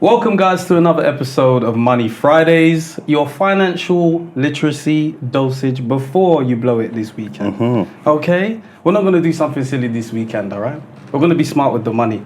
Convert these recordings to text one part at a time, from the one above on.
Welcome, guys, to another episode of Money Fridays, your financial literacy dosage before you blow it this weekend. Okay? We're not going to do something silly this weekend, all right? We're going to be smart with the money.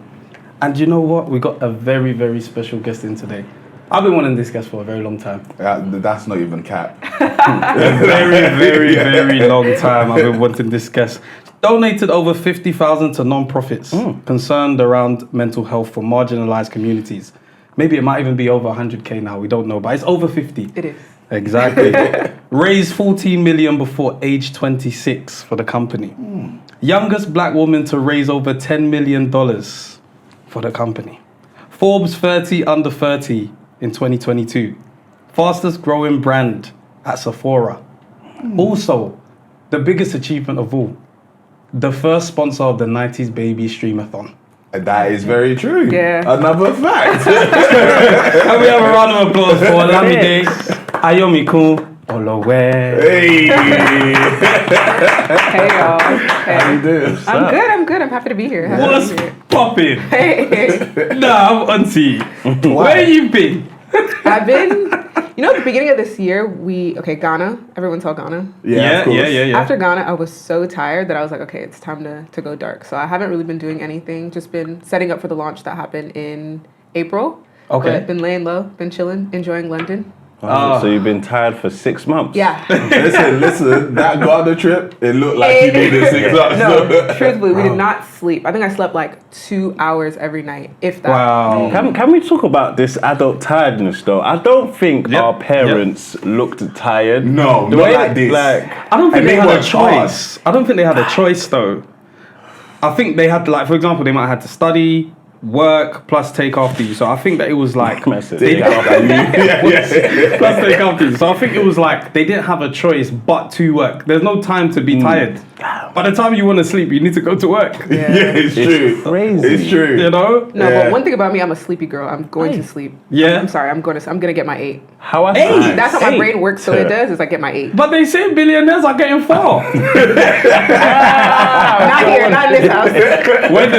And you know what? We got a very, very special guest in today. I've been wanting this guest for a very long time. That's not even cap. Very long time I've been wanting this guest. Donated over 50,000 to non-profits concerned around mental health for marginalized communities. Maybe it might even be over 100K now, we don't know, but it's over 50. It is. Exactly. Raised 14 million before age 26 for the company. Youngest black woman to raise over $10 million for the company. Forbes 30 under 30 in 2022. Fastest growing brand at Sephora. Also, the biggest achievement of all, the first sponsor of the 90s Baby Streamathon. That is very true. Yeah. Another fact. And we have a round of applause for Olamide, Ayomikun, Olowe. Hey. Hey, y'all. Hey. How you doing? I'm good. I'm happy to be here. What's poppin'? Hey. Nah, auntie. Where you been? I've been, at the beginning of this year, Ghana. Everyone saw Ghana. Yeah. After Ghana, I was so tired that I was like, okay, it's time to go dark. So I haven't really been doing anything, just been setting up for the launch that happened in April. Okay. But been laying low, been chilling, enjoying London. So you've been tired for 6 months? Yeah. Listen, that Ghana trip, it looked like you needed 6 months. No, truthfully, we did not sleep. I think I slept like 2 hours every night, if that. Wow. Can we talk about this adult tiredness though? I don't think our parents looked tired. No, The not way like this. I don't think And they they had a worked choice. I don't think they had a choice though. I think they had, like, for example, they might have had to study, work, plus take after you. So I think that it was like Massive. they- Yeah. plus take after you. So I think it was like they didn't have a choice but to work. There's no time to be tired. By the time you want to sleep, you need to go to work. Yeah. It's true. crazy. It's true. You know? No, Yeah. but one thing about me, I'm a sleepy girl. I'm going to sleep. Yeah. I'm sorry. I'm gonna get my 8. How I That's how my brain works. So it does is I get my 8. But they say billionaires are getting 4. Not here, not in this house. when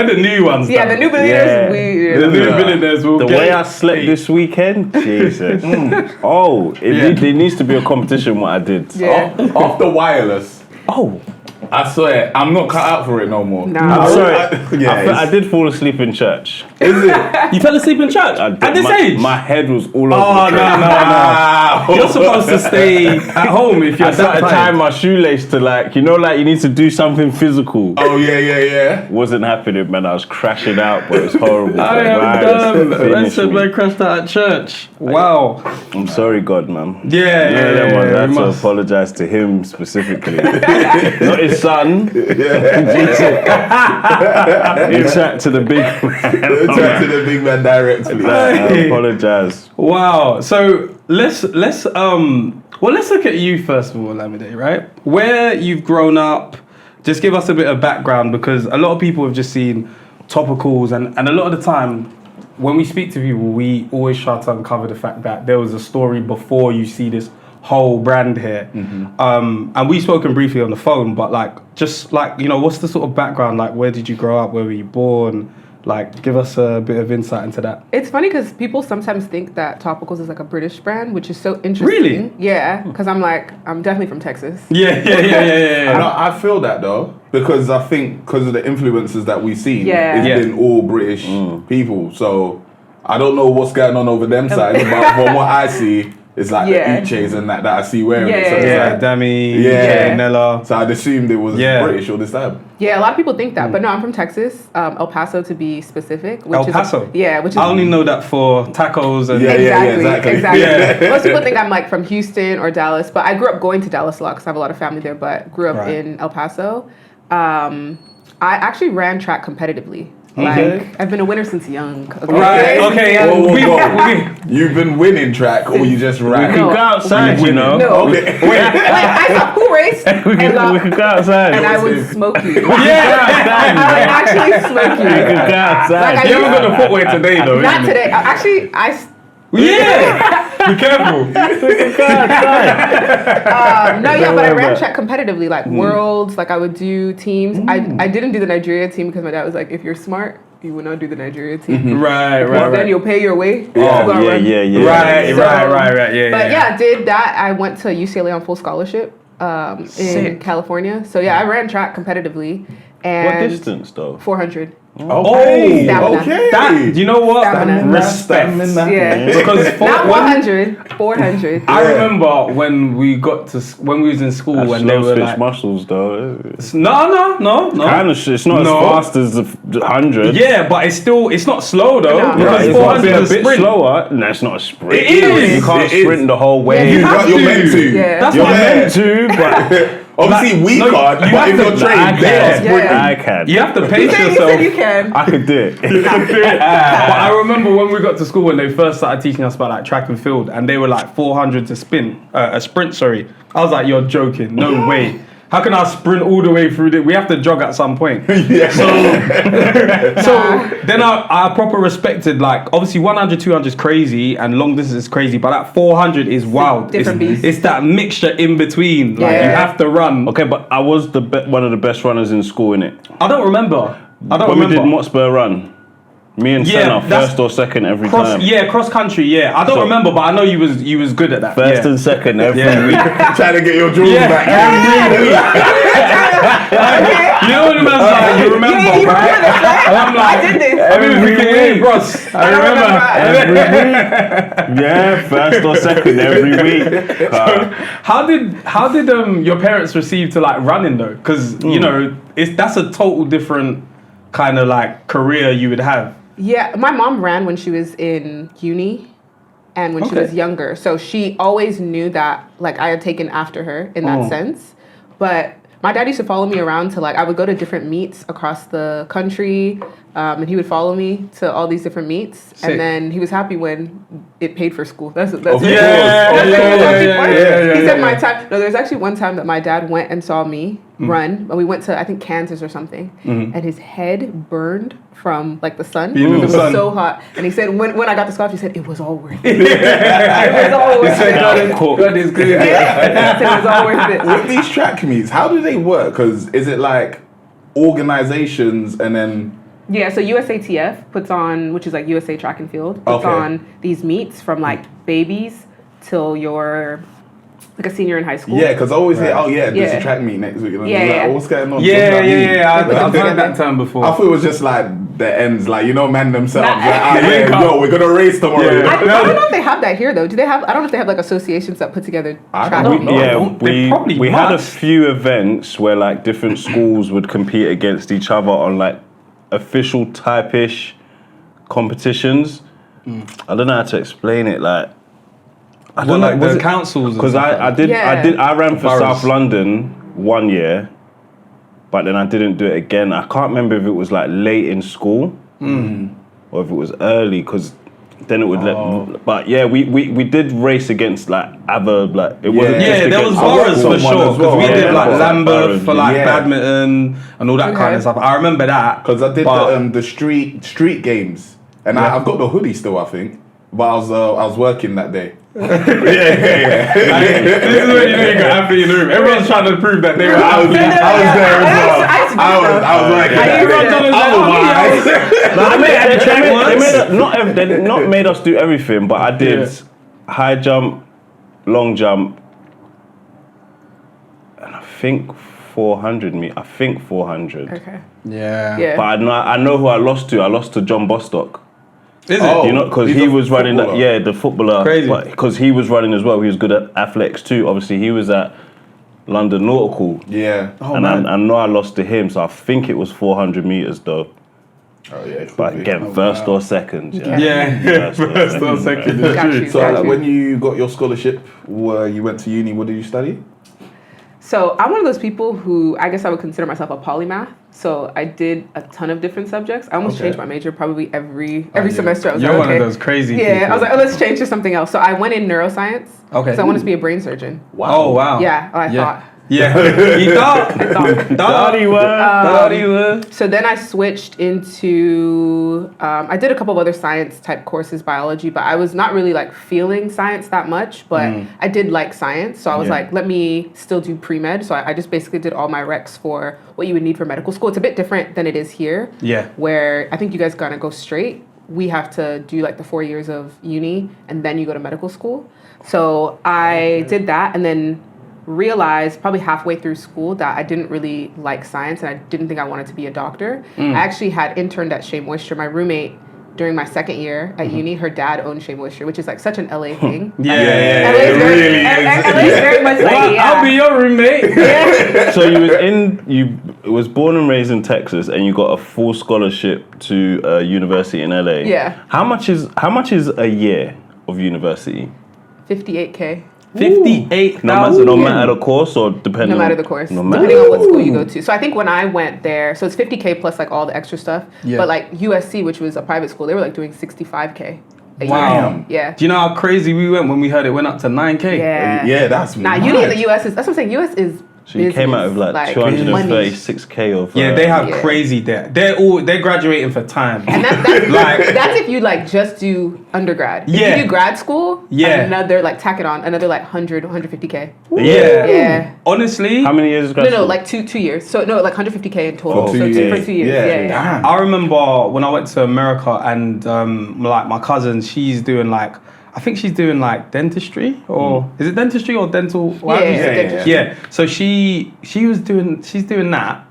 the new ones? Yeah, the new billionaires. Yeah. the new billionaires will The get way I slept this weekend, Jesus. There needs to be a competition what I did. Yeah. Off the wireless. Oh, I swear, I'm not cut out for it no more. Nah. I'm sorry. Yeah, I did fall asleep in church. Is it? You fell asleep in church I did. at this age? My head was all Oh, over the no. Wow. You're supposed to stay at home if you're I started that tying tired. my shoelace to you need to do something physical. Oh, yeah. Wasn't happening, man. I was crashing out, but it was horrible. I am Right, done. finish I said me. man crashed out at church. Wow. I'm sorry, God, man. Yeah, That one, I you had to must. apologize to him specifically. Not his son. Interact to the big man. Talk to the big man directly. I apologize. Wow. So let's look at you first of all, Olamide, right? Where you've grown up. Just give us a bit of background, because a lot of people have just seen Topicals, and a lot of the time when we speak to people, we always try to uncover the fact that there was a story before you see this whole brand here. And we've spoken briefly on the phone, but what's the sort of background? Like, where did you grow up? Where were you born? Like, give us a bit of insight into that. It's funny because people sometimes think that Topicals is like a British brand, which is so interesting. Really? Yeah, because I'm definitely from Texas. Yeah. No, I feel that though, because I think because of the influences that we've seen, Yeah. it's been all British people. So I don't know what's going on over them sides, but from what I see, it's like Yeah. the Uches and that I see wearing it. So Yeah. it's Yeah, like, Dami, Yeah. Nella. so I'd assumed it was Yeah. British all this time. Yeah, a lot of people think that, but no, I'm from Texas, El Paso to be specific. Which El is Paso? which is I only know that for tacos and... Yeah. Exactly. Yeah. Most people think I'm like from Houston or Dallas, but I grew up going to Dallas a lot because I have a lot of family there, but grew up Right. in El Paso. I actually ran track competitively. Okay. Like, I've been a winner since young. Right, okay. Whoa. We- You've been winning track, or you just We ran? could go outside, you know. No. Okay. Like, I saw who raced, We and, could go outside. and I would smoke you. Yeah. I would actually smoke We you. could go outside. Like, You haven't got the footwear today, though. Not isn't it? today. Actually, Yeah. Be careful. no, but I ran track competitively, like worlds. Like I would do teams. I didn't do the Nigeria team because my dad was like, if you're smart, you will not do the Nigeria team. Right. Well, then you'll pay your way. Oh, yeah. Right. Yeah. But yeah, did that. I went to UCLA on full scholarship in Sick. California. So yeah, I ran track competitively. What And distance though? 400. Okay. Stamina. Okay. That, you know what? Stamina. Respect. Yeah. Because Not 100, 400. I remember when we was in school That's when they slow were switch like, muscles though. no. Kind of. It's not No. as fast as the 100. Yeah, but it's not slow though. No. Because It's got to 400 be a is a bit sprint. slower. No, it's not a sprint. It is. You can't It is. sprint the whole way. Yeah, you have You're to. meant to. Yeah. That's You're what I meant meant. to, but Obviously, we no, can't. you But have if to- you're trained, I you can. Yeah. I can. You have to pace You said yourself. you can. I could do it. But I remember when we got to school when they first started teaching us about like track and field, and they were like 400 to sprint. Sorry, I was like, you're joking. No way. How can I sprint all the way through? We have to jog at some point. Yeah. So then I proper respected, like, obviously 100, 200 is crazy and long distance is crazy, but that 400 is wild. Different beast. It's that mixture in between. Like, Yeah. you have to run. Okay, but I was one of the best runners in school, innit? I don't remember. When we did Motspur run, me and Yeah, Senna, that's- first or second every time. cross country, yeah. I don't So- remember, but I know you was good at that. First yeah. and second every Yeah. week. Trying to get your jewels Yeah. back. You know what man's like, you remember, You right? remember this, right? And I'm like, I did this. every week, bros. I remember. Every week. Yeah, first or second every week. How did your parents receive to like running though? Because you know that's a total different kind of like career you would have. Yeah, my mom ran when she was in uni and when she Okay. was younger. So she always knew that like I had taken after her in that sense. But my dad used to follow me around to like, I would go to different meets across the country and he would follow me to all these different meets. Sick. And then he was happy when it paid for school. That's Of it. course. That's Yeah, it. He said yeah. my time. No, there's actually one time that my dad went and saw me run. But we went to, I think, Kansas or something. And his head burned from like the sun. Being in It the was sun. so hot. And he said, when I got the scarf, he said, it was all worth it. It was all worth it. God is good. He said it was all worth it. With these track meets, how do they work? Because is it like organizations and then... Yeah, so USATF puts on, which is like USA Track and Field, puts Okay. on these meets from like babies till you're like a senior in high school. Yeah, because I always hear, oh yeah, there's Yeah. a track meet next week. And I'm Yeah, like, yeah. oh, what's going on? Yeah. What does that mean? I've heard that term before. I thought it was just like the ends, like, you know, man themselves. Nah. Like, ah, yeah, Link up. yo, we're going to race tomorrow. Yeah. I don't know if they have that here though. Do they have? I don't know if they have like associations that put together I track don't meets. know. Yeah, They probably we had a must. few events where like different schools would compete against each other on like official type-ish competitions. I don't know how to explain it. Like, I don't know, like was the it- councils. Because I ran for Boroughs. South London one year, but then I didn't do it again. I can't remember if it was like late in school or if it was early, because then it would let. But yeah, we did race against like other like it wasn't. Yeah, just Yeah, there was against boroughs someone for sure. as well. Because we Yeah, did like boroughs. Lambeth for like Yeah. badminton and all that kind Okay. of stuff. I remember that. Because I did but- the street games. And Yeah. I've got the hoodie still, I think. But I was working that day. This is when you know you got athlete in the room. Everyone's trying to prove that they were I was athletes. there as well. I used to do that. I was working. I that used day. to do Otherwise- They not made us do everything, but I did Yeah. high jump, long jump, and I think 400 me. I think 400. Okay. Yeah. Yeah. But I know who I lost to. I lost to John Bostock. Is it? Oh. You know, because he's he a was running that. footballer. Yeah, the footballer. Crazy. Because he was running as well. He was good at athletics too. Obviously, he was at London Nautical. Yeah. Oh, and man. I know I lost to him, so I think it was 400 meters though. Oh, yeah. it could But be. again, first or second. Yeah. Yeah. First or second. is Got true. you. So Got like, you. when you got your scholarship, you went to uni, what did you study? So I'm one of those people who I guess I would consider myself a polymath. So I did a ton of different subjects. I almost Okay. changed my major probably every yeah. semester. I was You're like, one okay. of those crazy Yeah, people. I was like, oh, let's change to something else. So I went in neuroscience. Okay. Because I wanted to be a brain surgeon. Oh, wow. Yeah, I Yeah. thought Yeah. You Dirty word. So then I switched into, I did a couple of other science type courses, biology, but I was not really like feeling science that much, but I did like science. So I was like, let me still do pre-med. So I just basically did all my recs for what you would need for medical school. It's a bit different than it is here. Yeah. Where I think you guys gotta go straight. We have to do like the 4 years of uni and then you go to medical school. So I did that and then realized probably halfway through school that I didn't really like science and I didn't think I wanted to be a doctor. I actually had interned at Shea Moisture. My roommate during my second year at uni, her dad owned Shea Moisture, which is like such an LA thing. Yeah, LA is very much like, Well, I'll be your roommate. So you was born and raised in Texas, and you got a full scholarship to a university in LA. Yeah. How much is a year of university? $58K. 58,000. No matter the course or depending. No matter the course, No matter. depending on what school you go to. So I think when I went there, so it's $50K plus like all the extra stuff. Yeah. But like USC, which was a private school, they were like doing $65K. a year. Wow. Yeah. Do you know how crazy we went when we heard it went up to 9K? Yeah. Yeah, that's Nah, mad. uni in the US is, that's what I'm saying, US is So you came out of like money. 236K of. Yeah, they have Yeah. crazy debt. They're graduating for time. And that's that's if you like just do undergrad. If Yeah. you do grad school, Yeah. another like tack it on, another like 150K. Yeah. Yeah. Honestly, How many years is grad No, school? like two years. So no, like 150K in total. For so 2 years. for 2 years. Yeah. Yeah. Damn. I remember when I went to America and like my cousin, she's doing like, I think she's doing like dentistry or is it dentistry or dental? How do you Yeah, say it? dentistry. Yeah. So she's doing that,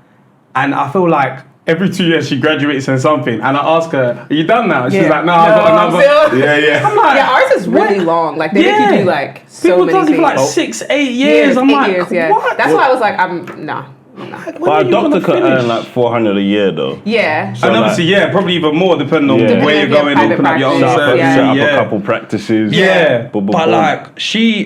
and I feel like every 2 years she graduates in something, and I ask her, "Are you done now?" She's Yeah. like, "No, I've got I'm another." still- Yeah, yeah. I'm like, Yeah, ours is really long. Like they make you do like so people many does it for like things. 6-8 years. I'm 8 like, years, yeah. what? That's why I was like, nah. But a doctor could earn like 400 a year though. Yeah. So And like- obviously, yeah, probably even more depending on Yeah. where you're Depending on going, your open up your own private Set up, practice, service. set up Yeah. a couple practices. Yeah, Boom, boom, but boom. like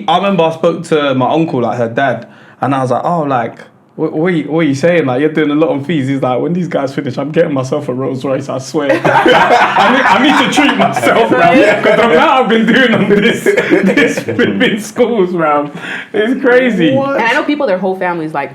I remember I spoke to my uncle, like her dad, and I was like, oh, like, what are you saying? Like, you're doing a lot on fees. He's like, when these guys finish, I'm getting myself a Rolls Royce, I swear. I need to treat myself, man, because the amount I've been doing on this flipping schools, man, it's crazy. And I know people, their whole families like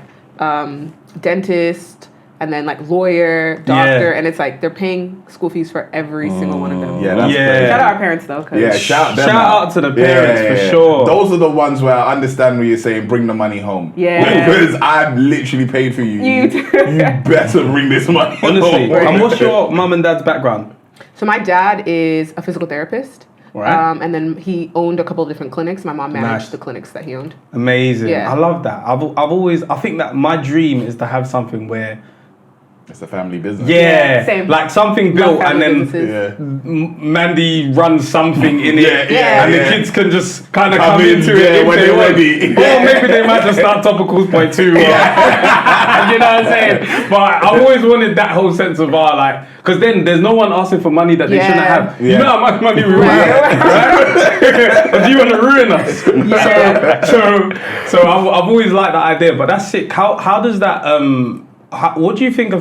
dentist and then like lawyer, doctor, Yeah. and it's like they're paying school fees for every single one of them. Yeah, that's Yeah. crazy. Shout out our parents though. 'Cause Yeah, shout them Shout out to the parents for sure. Those are the ones where I understand when you're saying bring the money home. Yeah. Because I've literally paid for you. You You better bring this money Honestly, home. and what's your mum and dad's background? So my dad is a physical therapist. Right. And then he owned a couple of different clinics. My mom managed Nice. the clinics that he owned. Amazing. Yeah. I love that. I've always, I think that my dream is to have something where, It's a family business. Yeah, same. like something built Love and family then businesses. Yeah. Mandy runs something in it, Yeah, and yeah. the kids can just kind of Come come in, into yeah, it if when they they're want. ready. Or maybe they might just start Topicals by 2. Or, you know what I'm saying? But I've always wanted that whole sense of like, because then there's no one asking for money that they Yeah. shouldn't have. You Yeah. know how much money we want, right? Or do you want to ruin us? Yeah. So I've always liked that idea, but that's sick. How does that what do you think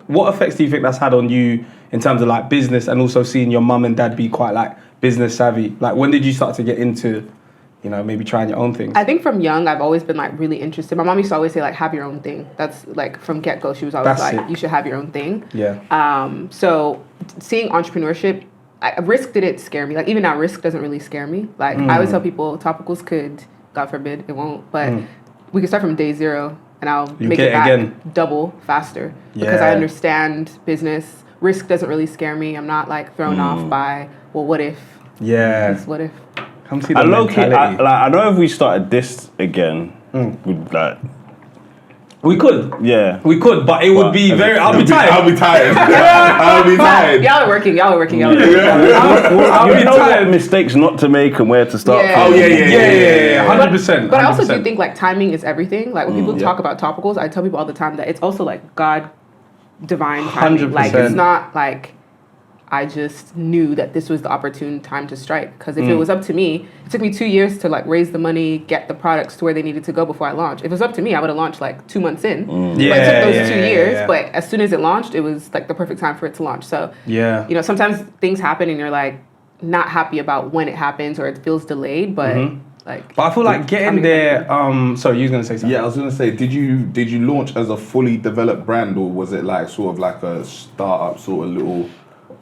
what effects do you think that's had on you in terms of like business and also seeing your mum and dad be quite like business savvy? Like when did you start to get into, you know, maybe trying your own things? I think from young, I've always been like really interested. My mom used to always say like, have your own thing. That's like from get-go, she was always That's like, it. you should have your own thing. Yeah. So seeing entrepreneurship, risk didn't scare me. Like even now, risk doesn't really scare me. Like I always tell people, Topicals could, God forbid, it won't, but we could start from day 0 and I'll You make get it back again. double faster because I Yeah. understand business. Risk doesn't really scare me. I'm not like thrown off by, well, what if? Yeah. Just what if? Come see the I low key, mentality. I know if we started this again, we'd like, We could. yeah. We could, but it would be very. I'll be tired. I'll be tired. I'll be tired. Y'all are working. Y'all are working. I'll You be know what tired. mistakes not to make and where to start Yeah. from. Oh, yeah. Yeah, 100%. But I also do 100%. think like timing is everything. Like when people talk about topicals, I tell people all the time that it's also like God divine timing. Like 100%. it's not like I just knew that this was the opportune time to strike. Because if it was up to me, it took me 2 years to like raise the money, get the products to where they needed to go before I launched. If it was up to me, I would have launched like 2 months in. But it took those 2 years. yeah. But as soon as it launched, it was like the perfect time for it to launch. So Yeah. you know, sometimes things happen and you're like not happy about when it happens or it feels delayed, but Like, But I feel like getting there. Sorry, you was gonna say something. Yeah, I was gonna say, did you launch as a fully developed brand, or was it like sort of like a startup sort of little,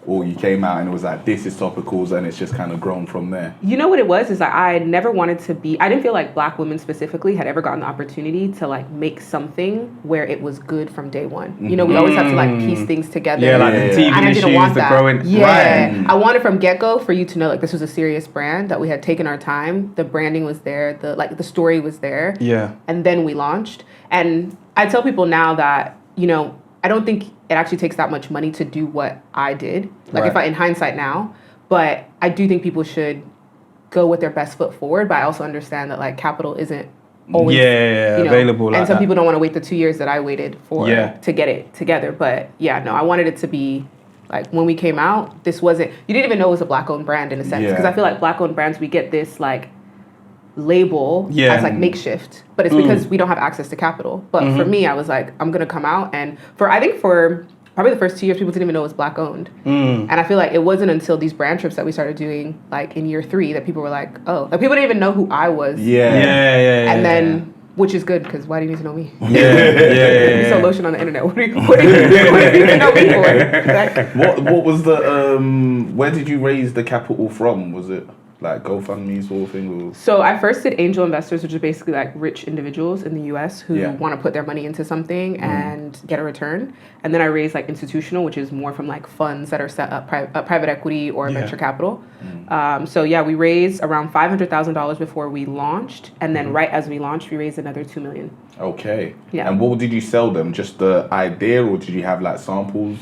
or you came out and it was like, this is Topicals, and it's just kind of grown from there? you know what it was is that I never wanted to be. I didn't feel like Black women specifically had ever gotten the opportunity to like make something where it was good from day one. You know, we always have to like piece things together. Yeah, like the TV and I issues, didn't want the that. growing. Yeah, Right. I wanted from get go for you to know like this was a serious brand, that we had taken our time. The branding was there. The story was there. Yeah. And then we launched. And I tell people now that, you know, I don't think it actually takes that much money to do what I did. Like if I, in hindsight now, but I do think people should go with their best foot forward. But I also understand that like capital isn't always available. and Like some that. people don't want to wait the 2 years that I waited for to get it together. But yeah, no, I wanted it to be like when we came out, this wasn't, you didn't even know it was a Black owned brand in a sense. Because I feel like Black owned brands, we get this like label as like makeshift, but it's because we don't have access to capital. But for me, I was like, I'm gonna come out, and I think for probably the first 2 years, people didn't even know it was Black owned. And I feel like it wasn't until these brand trips that we started doing like in year 3 that people were like, oh, like people didn't even know who I was. And then, which is good, because why do you need to know me? You sell lotion on the internet. What do you need to know me for? Like, What was the where did you raise the capital from? Was it like GoFundMe sort of thing? Or? so I first did angel investors, which is basically like rich individuals in the US who Yeah. want to put their money into something and get a return. And then I raised like institutional, which is more from like funds that are set up, private equity or venture capital. So yeah, we raised around $500,000 before we launched. And then right as we launched, we raised another $2 million. Okay. Yeah. And what did you sell them? Just the idea, or did you have like samples?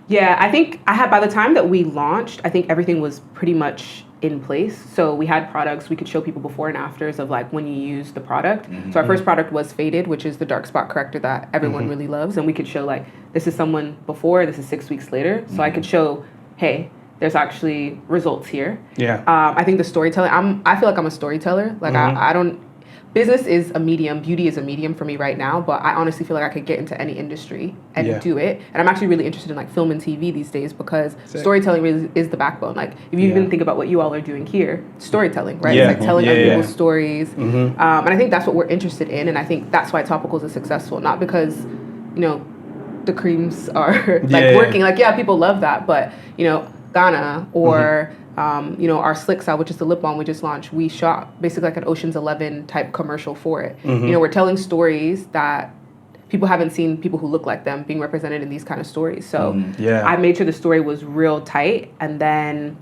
Yeah, I think I had, by the time that we launched, I think everything was pretty much in place. So we had products, we could show people before and afters of like when you use the product. So our first product was Faded, which is the dark spot corrector that everyone really loves. And we could show like, this is someone before, this is 6 weeks later. So I could show, hey, there's actually results here. Yeah. I think the storytelling, I feel like I'm a storyteller. Like I don't, business is a medium, beauty is a medium for me right now, but I honestly feel like I could get into any industry and do it. And I'm actually really interested in like film and TV these days, because storytelling really is the backbone. Like if you even think about what you all are doing here, storytelling, right? It's like telling other people's stories. And I think that's what we're interested in. And I think that's why Topicals is successful, not because, you know, the creams are like working. Like, yeah, people love that, but you know, Ghana or you know, our Slick Style, which is the lip balm we just launched, we shot basically like an Ocean's 11 type commercial for it. You know, we're telling stories that people haven't seen people who look like them being represented in these kind of stories. So I made sure the story was real tight. And then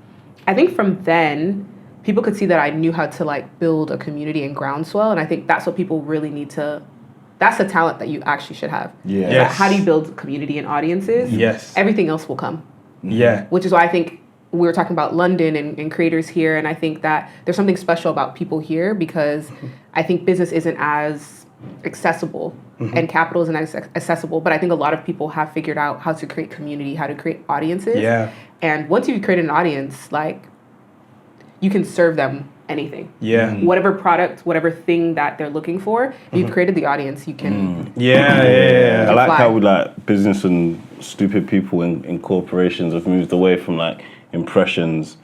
I think from then, people could see that I knew how to like build a community and groundswell. And I think that's what people really need to, that's the talent that you actually should have. Like, how do you build community and audiences? Everything else will come. Which is why I think we were talking about London and creators here, and I think that there's something special about people here, because I think business isn't as accessible and capital isn't as accessible, but I think a lot of people have figured out how to create community, how to create audiences. And once you've created an audience, like, you can serve them anything. Whatever product, whatever thing that they're looking for, if you've created the audience, you can. I like how we like business and stupid people in corporations have moved away from like impressions,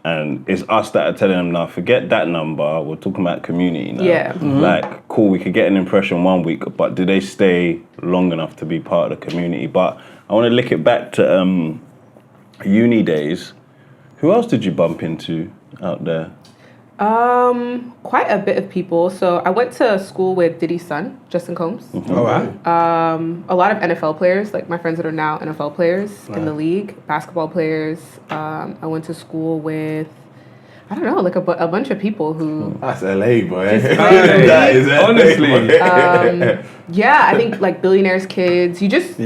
and it's us that are telling them, now forget that number, we're talking about community now. Like, cool, we could get an impression 1 week, but do they stay long enough to be part of the community? But I want to link it back to uni days. Who else did you bump into out there? Quite a bit of people. So I went to school with Diddy's son, Justin Combs. Oh, wow. A lot of NFL players, like my friends that are now NFL players in the league, basketball players. I went to school with, I don't know, like a bunch of people who. That's LA, boy. That is LA, honestly. Yeah, I think like billionaires' kids. You just.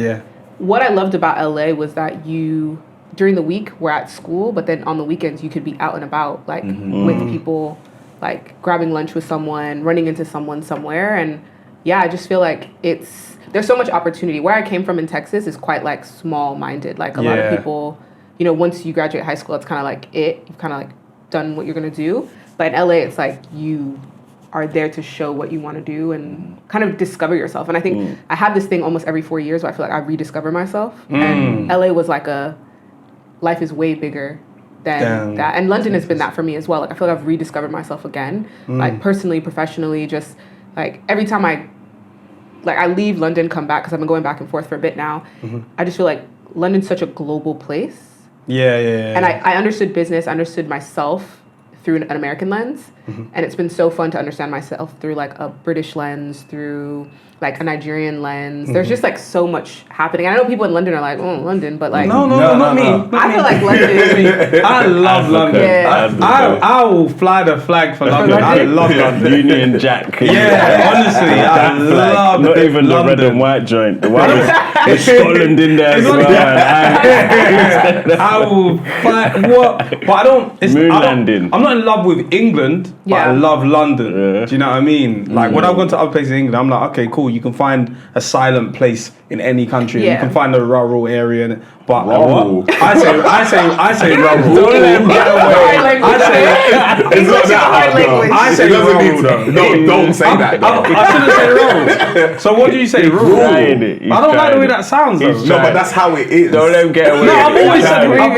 What I loved about LA was that you, during the week, we're at school, but then on the weekends, you could be out and about, like with people, like grabbing lunch with someone, running into someone somewhere. And yeah, I just feel like there's so much opportunity. Where I came from in Texas is quite like small-minded. Like a lot of people, you know, once you graduate high school, it's kind of like you've kind of like done what you're going to do. But in LA, it's like you are there to show what you want to do and kind of discover yourself. And I think I have this thing almost every 4 years where I feel like I rediscover myself. And LA was like life is way bigger than that. And London has been that for me as well. Like I feel like I've rediscovered myself again, like personally, professionally, just like every time I leave London, come back, because I've been going back and forth for a bit now. I just feel like London's such a global place. Yeah. And I understood business, understood myself through an American lens. And it's been so fun to understand myself through like a British lens, through like a Nigerian lens. There's just like so much happening. I know people in London are like, oh, London, but like... No, not me. I feel like London... I love London. Yeah. I will fly the flag for London. I love London. Union Jack. Yeah, honestly, I love not even London. the red and white joint. The one with Scotland in there as well. I will fight. What? But I don't. Moon landing. I'm not in love with England, but I love London. Yeah. Do you know what I mean? Like when I've gone to other places in England, I'm like, okay, cool. You can find a silent place in any country. Yeah. You can find a rural area. But Rural. I say rural. Hard language. I say English is a hard language. I say rural though. No, don't say that. though. I shouldn't say rural. So what do you say? Rural. trying it. He's I don't like the trying way it. that sounds though. He's No, but that's how it is. Don't let him get away. No, I've He's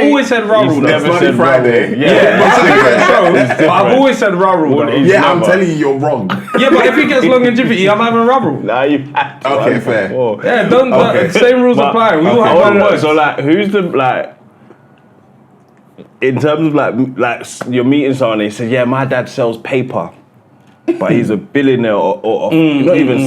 always said rural. He's though. never Bloody said Friday. rural. Yeah, it's a different show. It's But I've different. always said rural though. He's Yeah, I'm never. telling you, you're wrong. Yeah, but if it gets long and jiffy, I'm having rural. Nah, you had to. Okay, fair. Oh. Yeah, don't Okay. same rules But- apply. We all okay, have hold one on. word. So like, who's the like? In terms of like you're meeting someone, they say, yeah, my dad sells paper, but he's a billionaire or not even.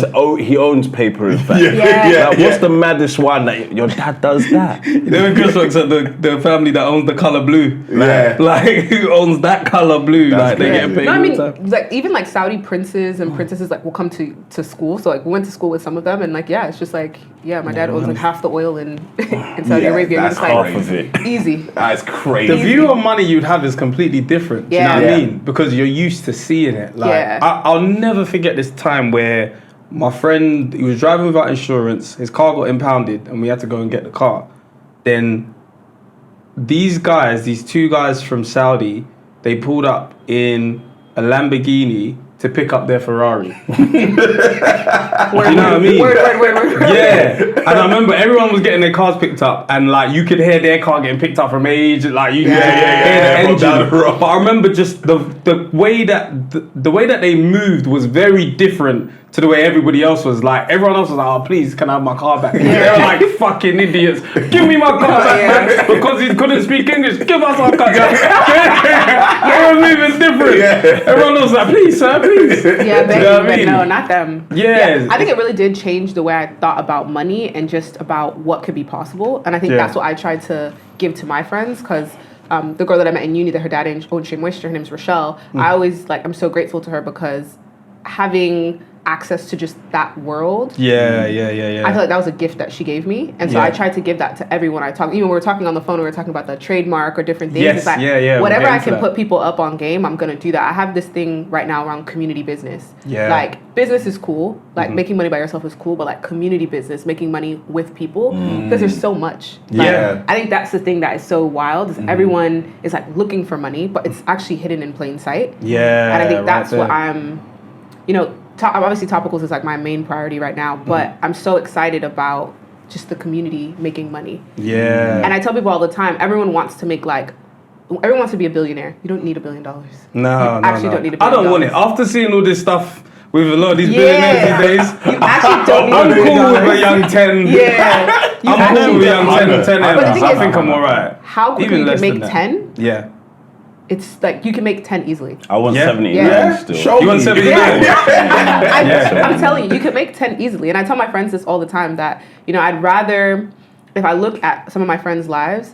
He owns paper. In fact, Yeah. Like, what's the maddest one that your dad does that? You know when Chris looks at the family that owns the color blue. Yeah. Like who owns that color blue? That's Like they crazy. get paid No, I all mean, the time. like even like Saudi princes and princesses like will come to school. So like we went to school with some of them, and like it's just like my dad owns like half the oil in Saudi Yeah, Arabia. that's It's like Half of it. easy. That's crazy. The view of money you'd have is completely different. Do you know what Yeah. I mean? Because you're used to seeing it. Like Yeah. I'll never forget this time where my friend, he was driving without insurance, his car got impounded and we had to go and get the car. Then these two guys from Saudi, they pulled up in a Lamborghini to pick up their Ferrari. Word, you know what I mean? Word. Yeah, and I remember everyone was getting their cars picked up, and like you could hear their car getting picked up from age, like you could hear the from down engine. the road. But I remember just the way that the way that they moved was very different to the way everybody else was. Like everyone else was like, "Oh, please, can I have my car back?" They were like fucking idiots. Give me my car back, man, because he couldn't speak English. Give us our car. They were moving different. Everyone else was like, "Please, sir, please." Yeah, Do you know what I but mean? no, not them. Yeah. I think it really did change the way I thought about money and just about what could be possible. And I think Yeah. that's what I tried to give to my friends, because the girl that I met in uni that her dad owns Shea Moisture, her name's Rochelle. I always I'm so grateful to her because having access to just that world. Yeah. I feel like that was a gift that she gave me. And so Yeah. I tried to give that to everyone I talk. Even when we were talking on the phone, we were talking about the trademark or different things. Yes, It's like, we'll whatever get I into can that. put people up on game, I'm going to do that. I have this thing right now around community business. Yeah. Like, business is cool. Like, making money by yourself is cool. But, like, community business, making money with people, because there's so much. Like, Yeah. I think that's the thing that is so wild, is everyone is, like, looking for money, but it's actually hidden in plain sight. Yeah. And I think that's right what there. I'm, obviously Topicals is like my main priority right now, but I'm so excited about just the community making money. Yeah. And I tell people all the time, everyone wants to be a billionaire. You don't need $1 billion. No, You no, actually no. don't need $1 I billion. don't want it. After seeing all this stuff with a lot of these Yeah. billionaires these days, You actually don't need I'm $1 billion. cool with a young 10. Yeah. You I'm cool actually with a don't young need 10, 10 But the thing I is, think I'm alright. how quickly Even you less can than make that. 10? Yeah. It's like you can make 10 easily. I want Yeah. 79 Yeah. still. Show You want me. 79? I'm telling you, you can make 10 easily. And I tell my friends this all the time that, I'd rather, if I look at some of my friends' lives,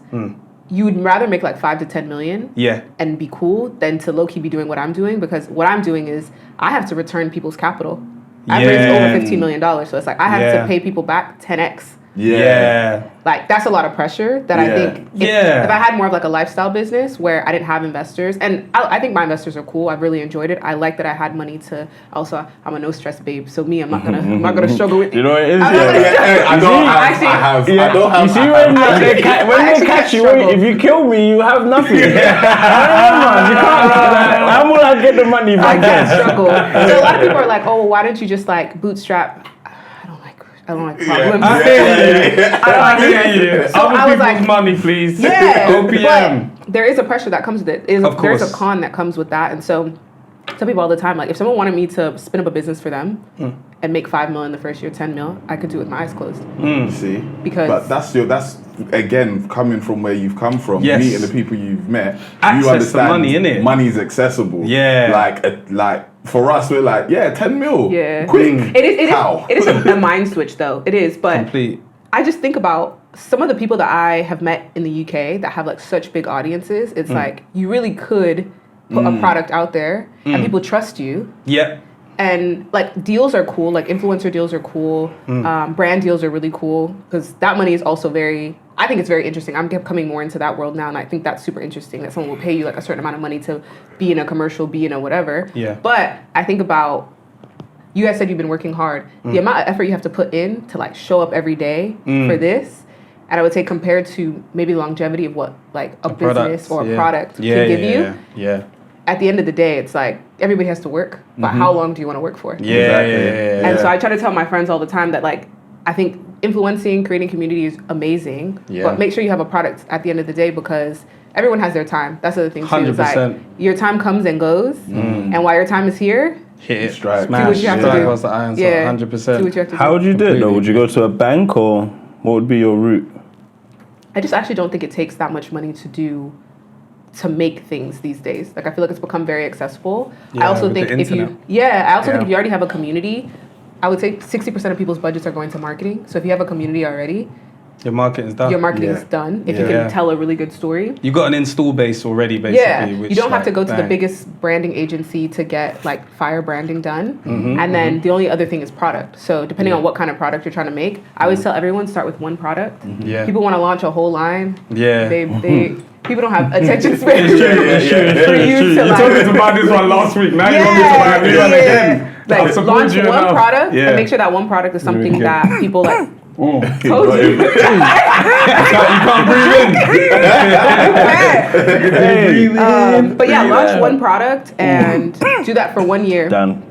you would rather make like 5 to 10 million Yeah. and be cool than to low-key be doing what I'm doing, because what I'm doing is I have to return people's capital. I've raised Yeah. over $15 million, so it's like I have Yeah. to pay people back 10x. Yeah. Like, that's a lot of pressure that I Yeah. think if I had more of like a lifestyle business where I didn't have investors, and I think my investors are cool. I've really enjoyed it. I like that I had money to also, I'm a no stress babe. So me, I'm not gonna struggle with You know what it is? I'm not gonna struggle. I don't have. Actually, I don't have. You see when they actually catch can't you, struggle. if you kill me, you have nothing. You can't. How will I get the money I back? can't struggle. So a lot of people are like, oh, well, why don't you just like bootstrap? I don't like problems. I hear you. So Other I was people's like- money, please. Yeah, OPM. there is a pressure that comes with it. Of There's course. a con that comes with that. And so I tell people all the time, like if someone wanted me to spin up a business for them and make 5 mil in the first year, 10 mil, I could do it with my eyes closed. See, Because- but that's again coming from where you've come from, Yes. meeting the people you've met. Access you to understand money, innit? money's accessible. Yeah. like for us, we're like, 10 mil, Yeah. quick. It is How? it is a mind switch though. It is, but Complete. I just think about some of the people that I have met in the UK that have like such big audiences. It's like you really could put a product out there and people trust you. Yeah. And like deals are cool, like influencer deals are cool, brand deals are really cool because that money is also I think it's very interesting. I'm coming more into that world now, and I think that's super interesting that someone will pay you like a certain amount of money to be in a commercial, be in a whatever. Yeah. But I think about, you guys said you've been working hard. The amount of effort you have to put in to like show up every day for this, and I would say compared to maybe longevity of what like a business or a product can give you. Yeah. At the end of the day, it's like everybody has to work, but how long do you want to work for? Yeah. Exactly. Yeah. And so I try to tell my friends all the time that like I think influencing, creating community is amazing, Yeah. but make sure you have a product at the end of the day because everyone has their time. That's the other thing too. It's like 100%. your time comes and goes, and while your time is here, Hit it. Strike. Smash. do what you have to Strike do. across the iron, Yeah. 100%. do what you have to How do. would you do it though? Completely. Would you go to a bank or what would be your route? I just actually don't think it takes that much money to make things these days. Like I feel like it's become very accessible. Yeah, I also with think the if you internet. I also think Yeah. if you already have a community, I would say 60% of people's budgets are going to marketing. So if you have a community already, Your marketing's done. your marketing's Yeah. done. If you Yeah. can tell a really good story. You got an install base already, basically. Yeah, Which, you don't have to like, go to the bang. biggest branding agency to get like fire branding done. Mm-hmm, And then the only other thing is product. So depending on what kind of product you're trying to make, I always tell everyone start with one product. Yeah. People want to launch a whole line. Yeah. They people don't have attention span It's true, for you to You like. told me to buy this one last week. Now you want me to buy a new one again. Like I've supported launch you one enough. product Yeah. and make sure that one product is something Okay. that people like. Oh. Told you. You can't breathe in. But yeah, launch one product and do that for 1 year. Dan.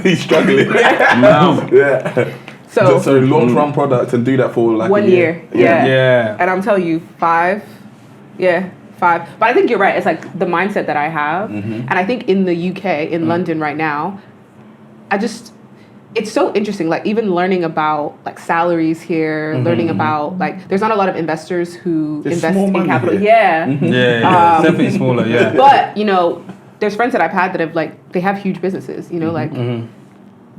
He's struggling. Now. Yeah. So So launch one product and do that for like 1 a year. Yeah. Yeah. And I'm telling you, 5. Yeah, 5. But I think you're right. It's like the mindset that I have. And I think in the UK, in London right now, it's so interesting. Like even learning about like salaries here, learning about like, there's not a lot of investors who There's invest small in money capital. here. Yeah. Yeah. It's definitely smaller, yeah. But, you know, there's friends that I've had that have like, they have huge businesses, you know, like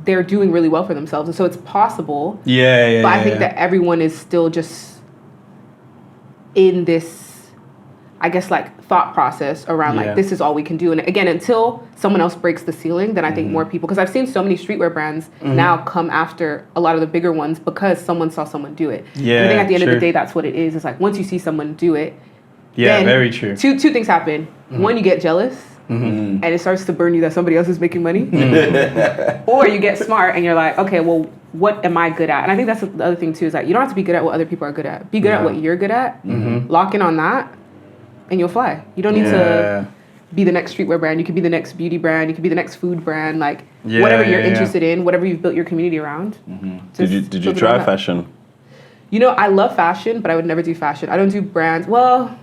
they're doing really well for themselves. And so it's possible. Yeah. But I think that everyone is still just in this, I guess, like thought process around Yeah. like, this is all we can do. And again, until someone else breaks the ceiling, then I think more people, because I've seen so many streetwear brands now come after a lot of the bigger ones because someone saw someone do it. And I think Yeah, at the end of true. the day, that's what it is. It's like, once you see someone do it, Yeah, then very true. Two things happen. One, you get jealous. And it starts to burn you that somebody else is making money. Or you get smart and you're like, okay, well, what am I good at? And I think that's the other thing too, is that you don't have to be good at what other people are good at. Be good at what you're good at. Lock in on that and you'll fly. You don't need to be the next streetwear brand. You could be the next beauty brand. You could be the next food brand. Like whatever you're interested in, whatever you've built your community around. Did you build it try on that. fashion? You know, I love fashion, but I would never do fashion. I don't do brands. Well,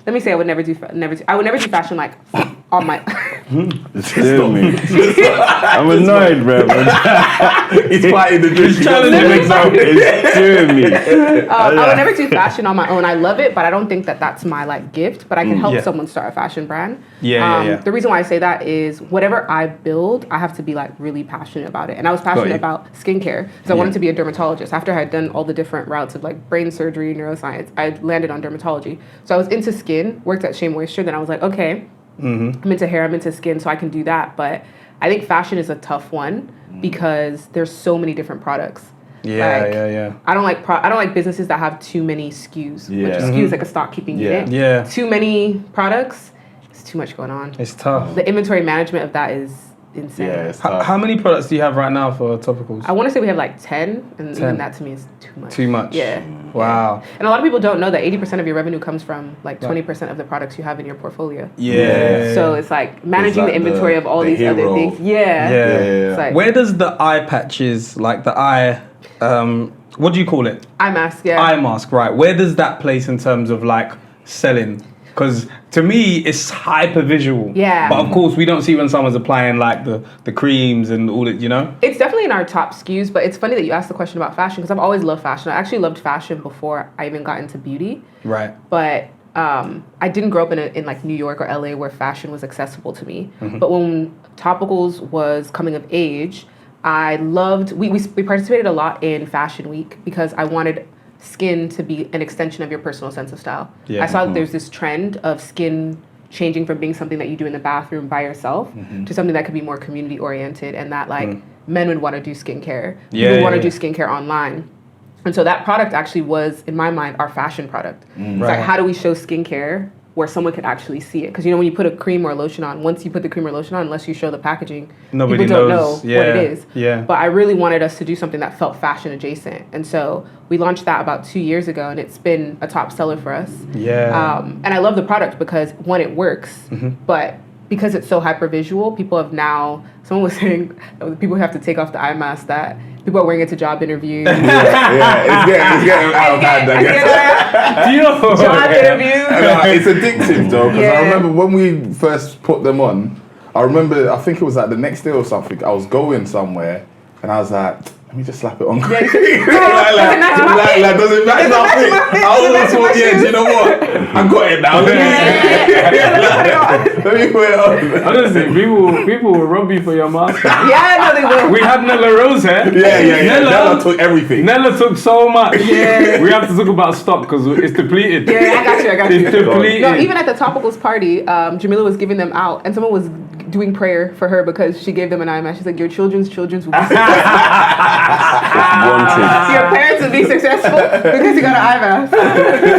let me say I would never do fashion like on my. It's doing me. I'm annoyed, bro. He's fighting the dream. It's doing me. I would never do fashion on my own. I love it, but I don't think that that's my like gift. But I can help Yeah. someone start a fashion brand. Yeah. The reason why I say that is whatever I build, I have to be like really passionate about it. And I was passionate you. about skincare because I wanted to be a dermatologist. After I had done all the different routes of like brain surgery, neuroscience, I landed on dermatology. So I was into skin, worked at Shea Moisture. Then I was like, okay, I'm into hair, I'm into skin, so I can do that. But I think fashion is a tough one because there's so many different products. Yeah. I don't like businesses that have too many SKUs. Yeah. Which SKUs like a stock keeping unit. Yeah. Too many products. It's too much going on. It's tough. The inventory management of that is insane. Yeah, it's How, tough. how many products do you have right now for Topicals? I want to say we have like 10, and 10. even that to me is too much. Too much? Yeah. Wow. And a lot of people don't know that 80% of your revenue comes from like 20% of the products you have in your portfolio. Yeah. So it's like managing like the inventory of all the these other hero. things. Yeah. It's like Where does the eye patches, like the eye, what do you call it? eye mask, yeah. Eye mask, right? Where does that place in terms of like selling? Because to me, it's hyper visual. Yeah. But of course, we don't see when someone's applying like the creams and all that, you know? It's definitely in our top SKUs, but it's funny that you asked the question about fashion because I've always loved fashion. I actually loved fashion before I even got into beauty. Right. But I didn't grow up in like New York or LA where fashion was accessible to me. But when Topicals was coming of age, I loved, we participated a lot in Fashion Week because I wanted skin to be an extension of your personal sense of style. Yeah. I saw that there's this trend of skin changing from being something that you do in the bathroom by yourself to something that could be more community oriented, and that like men would want to do skincare. People want to do skincare online. And so that product actually was, in my mind, our fashion product. It's like, how do we show skincare where someone could actually see it? Because, you know, when you put a cream or a lotion on, once you put the cream or lotion on, unless you show the packaging, Nobody people don't knows. know what it is. Yeah. But I really wanted us to do something that felt fashion adjacent. And so we launched that about 2 years ago, and it's been a top seller for us. Yeah. And I love the product because, one, it works, but because it's so hyper visual, people have now, someone was saying that people have to take off the eye mask, that people are wearing it to job interviews. It's getting out of hand, I guess. Do you know? Job interviews. It's addictive though, because I Yeah. remember when we first put them on, I think it was like the next day or something, I was going somewhere and I was like, let me just slap it on. Yeah, like, does it match my fit? I always thought, yeah, do you know what? I got it now. Let me put it on. Honestly, people will rob you for your mask. Yeah, no, they will. We had Nella Rose here. Yeah. Nella took everything. Nella took so much. Yeah. We have to talk about stock because it's depleted. Yeah, I got you. It's depleted. No, even at the Topicals party, Jamila was giving them out, and someone was doing prayer for her because she gave them an eye mask. She's like, your children's will be successful. Your parents will be successful because you got an eye mask.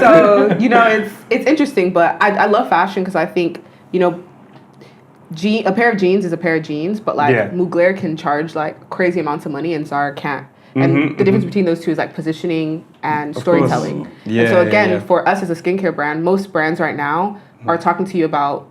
So, you know, it's interesting, but I love fashion because I think, you know, a pair of jeans is a pair of jeans, but like Mugler can charge like crazy amounts of money and Zara can't. And the difference between those two is like positioning and storytelling. Yeah, and so again, yeah. for us as a skincare brand, most brands right now are talking to you about,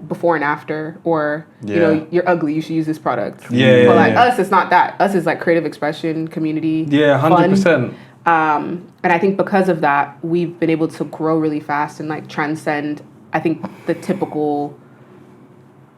before and after, or you know, you're ugly, you should use this product. But like us, it's not that. Us is like creative expression, community. Yeah, 100%. And I think because of that, we've been able to grow really fast and like transcend, I think, the typical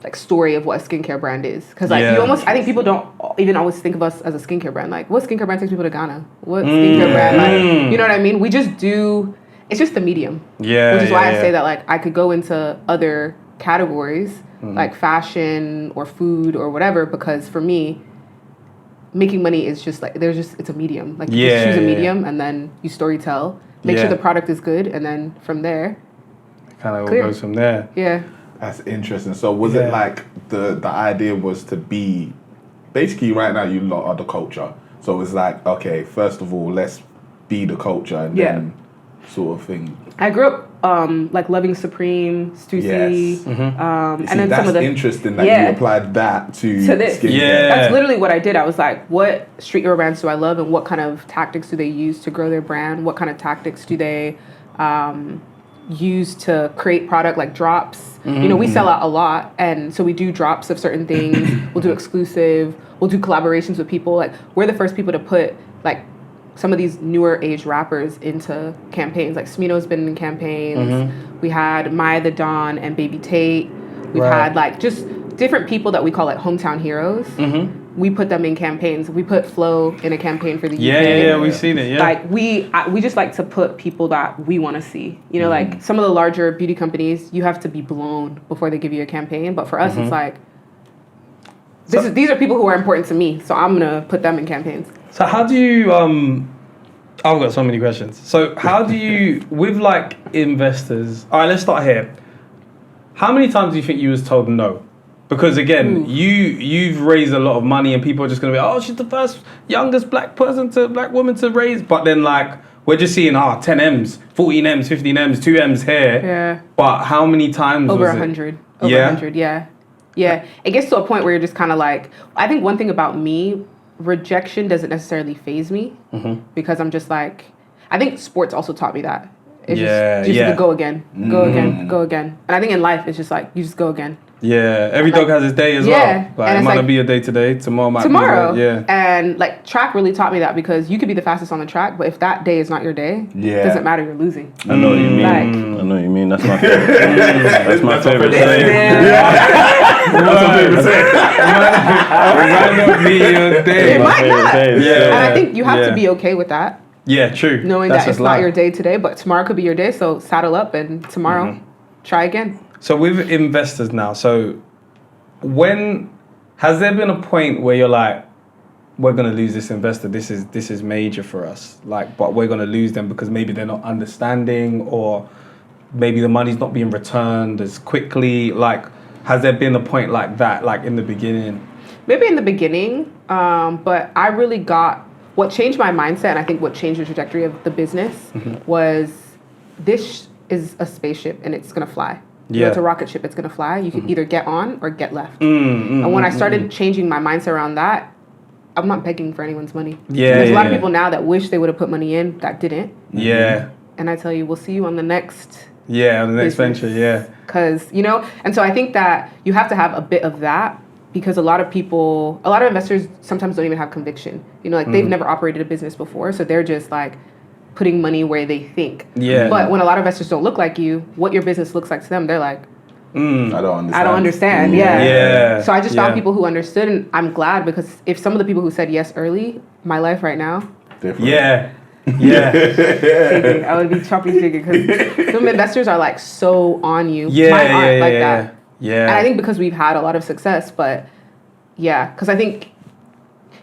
like story of what a skincare brand is. Because like you almost, I think people don't even always think of us as a skincare brand. Like, what skincare brand takes people to Ghana? What skincare brand? Like, you know what I mean? We just do. It's just the medium. Yeah. Which is why I say that like I could go into other categories like fashion or food or whatever, because for me, making money is just like it's a medium. Like you just choose a medium and then you storytell, make sure the product is good, and then from there, kind of all goes from there. Yeah. That's interesting. So was it like the idea was to be, basically right now you lot are the culture. So it was like, okay, first of all, let's be the culture and then sort of thing. I grew up like loving Supreme, Stussy, and then that's some of the interesting that you applied that to this. skincare. Yeah. That's literally what I did. I was like, what streetwear brands do I love, and what kind of tactics do they use to grow their brand? What kind of tactics do they use to create product, like drops? You know, we sell out a lot, and so we do drops of certain things. We'll do exclusive. We'll do collaborations with people. Like, we're the first people to put like some of these newer age rappers into campaigns. Like Smino's been in campaigns. We had Maya the Dawn and Baby Tate. We've had like just different people that we call like hometown heroes. We put them in campaigns. We put Flo in a campaign for the UK. Yeah, we've seen it. Yeah. Like we just like to put people that we want to see. You know, like some of the larger beauty companies, you have to be blown before they give you a campaign. But for us, it's like these are people who are important to me, so I'm gonna put them in campaigns. So how do you I've got so many questions. So how do you, with like investors, all right, let's start here. How many times do you think you was told no? Because again, you've raised a lot of money and people are just gonna be, oh, she's the first youngest black woman to raise. But then like, we're just seeing 10 M's, 14 M's, 15 M's, 2 M's here. Yeah. But how many times Over was 100. it? Over 100, yeah. It gets to a point where you're just kind of like, I think one thing about me, rejection doesn't necessarily faze me because I'm just like, I think sports also taught me that. It's just go again, go again, go again. And I think in life, it's just like, you just go again. Yeah, every dog has its day as Yeah, well. Like, and it it's might like, not be a day today, tomorrow might tomorrow. be. Yeah. And like track really taught me that, because you could be the fastest on the track, but if that day is not your day, it doesn't matter, you're losing. I know what you mean. Like- I know what you mean. That's my favorite. That's my favorite saying. That's what people say. It might not be your day. It My might favorite not. saying. Yeah. And I think you have Yeah. to be okay with that, Yeah, true. knowing That's that it's just not life. your day today, but tomorrow could be your day. So saddle up and tomorrow try again. So with investors now, so when has there been a point where you're like, we're gonna lose this investor, this is major for us, like, but we're gonna lose them because maybe they're not understanding, or maybe the money's not being returned as quickly? Like, has there been a point like that, like in the beginning? Maybe in the beginning, but I really got, what changed my mindset, and I think what changed the trajectory of the business was, this is a spaceship and it's gonna fly. You know, Yeah. it's a rocket ship, it's gonna fly. You can either get on or get left. And when I started changing my mindset around that, I'm not begging for anyone's money. Yeah, There's a lot of yeah. people now that wish they would have put money in that didn't. Yeah. And I tell you, we'll see you on the next Yeah, on the next business. venture, yeah. Because, you know, and so I think that you have to have a bit of that, because a lot of investors sometimes don't even have conviction. You know, like they've never operated a business before, so they're just like putting money where they think. Yeah. But when a lot of investors don't look like you, what your business looks like to them, they're like, I don't understand. I don't understand. Yeah. Yeah. So I just Yeah. found people who understood, and I'm glad, because if some of the people who said yes early, my life right now, Different. Yeah. Yeah. shaking. I would be choppy shaking, because some investors are like so on you. Yeah, Mine aren't yeah, like yeah, that. yeah. And I think because we've had a lot of success, but yeah, because I think,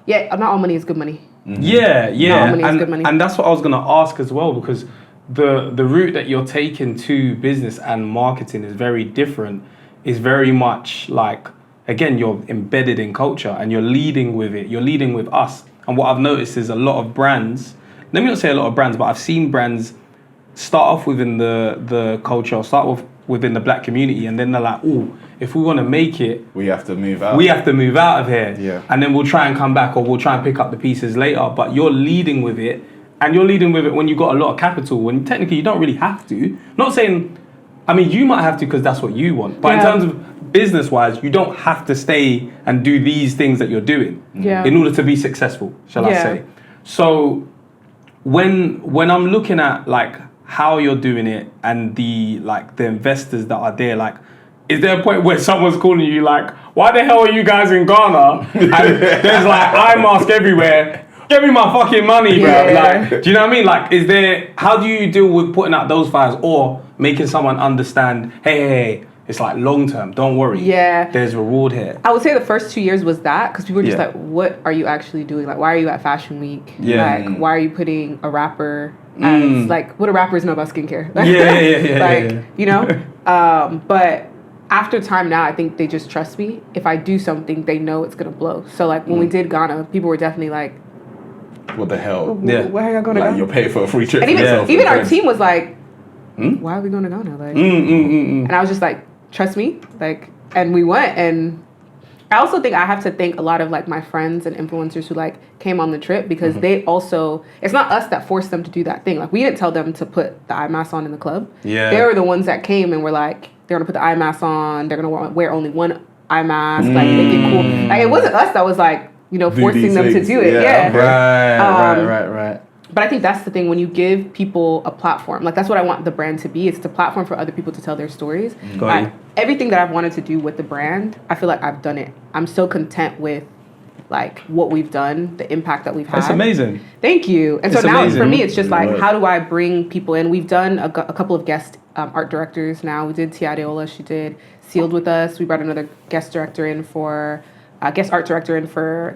not all money is good money. Yeah, yeah, money is good money. and that's what I was gonna ask as well, because the route that you're taking to business and marketing is very different. Is very much like, again, you're embedded in culture and you're leading with it. You're leading with us. And what I've noticed is a lot of brands. Let me not say a lot of brands, but I've seen brands start off within the culture, or start off within the black community, and then they're like, oh, if we want to make it, We have to move out. we have to move out of here. Yeah. And then we'll try and come back, or we'll try and pick up the pieces later. But you're leading with it, and you're leading with it when you've got a lot of capital, when technically you don't really have to. Not saying, I mean, you might have to because that's what you want. But in Yeah. terms of business-wise, you don't have to stay and do these things that you're doing in order to be successful, shall I Yeah. say. So when I'm looking at like how you're doing it and the investors that are there, like, is there a point where someone's calling you like, why the hell are you guys in Ghana? And there's like eye mask everywhere. Give me my fucking money, bro. Yeah. Like, do you know what I mean? Like, how do you deal with putting out those fires, or making someone understand, hey, it's like long term, don't worry. Yeah. There's reward here. I would say the first 2 years was that, because people were just Yeah. like, what are you actually doing? Like, why are you at Fashion Week? Yeah. Like, why are you putting a rapper as, like, what do rappers know about skincare? Yeah. Like, yeah. you know? But after time now, I think they just trust me. If I do something, they know it's going to blow. So, like, when we did Ghana, people were definitely like, What the hell? Yeah. where are y'all going to Like, go? you'll pay for a free trip And for yourself. even our and team was like, why are we going to Ghana? Like, and I was just like, trust me. Like, and we went. And I also think I have to thank a lot of like my friends and influencers who like came on the trip, because they also, it's not us that forced them to do that thing. Like, we didn't tell them to put the eye mask on in the club. Yeah. They were the ones that came and were like, they're gonna put the eye mask on. They're gonna wear only one eye mask. Like, make it cool. Like, it wasn't us that was like, you know, Do forcing these them to things. do it. Yeah. Yeah. Right. But I think that's the thing, when you give people a platform, like that's what I want the brand to be. It's the platform for other people to tell their stories. Got you. Everything that I've wanted to do with the brand, I feel like I've done it. I'm so content with like what we've done, the impact that we've had. That's amazing. Thank you. And It's so now amazing. for me, it's just like, Right. how do I bring people in? We've done a couple of guest art directors now. We did Olowe, she did Sealed with us. We brought another guest director in for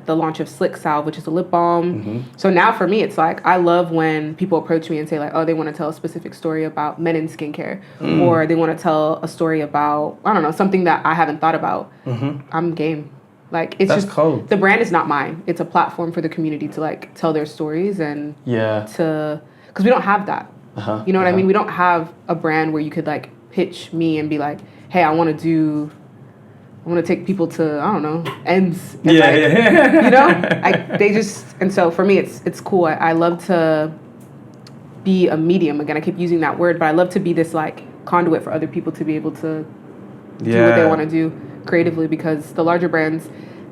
the launch of Slick Salve, which is a lip balm. So now for me, it's like, I love when people approach me and say like, oh, they want to tell a specific story about men in skincare, or they want to tell a story about, I don't know, something that I haven't thought about. I'm game. Like, it's That's just, cold. the brand is not mine. It's a platform for the community to like tell their stories and Yeah. because we don't have that. You know what I mean? We don't have a brand where you could like pitch me and be like, hey, I want to take people to, I don't know, ends. And Yeah, like, yeah. you know, and so for me, it's cool. I love to be a medium. Again, I keep using that word, but I love to be this like conduit for other people to be able to do what they want to do. creatively, because the larger brands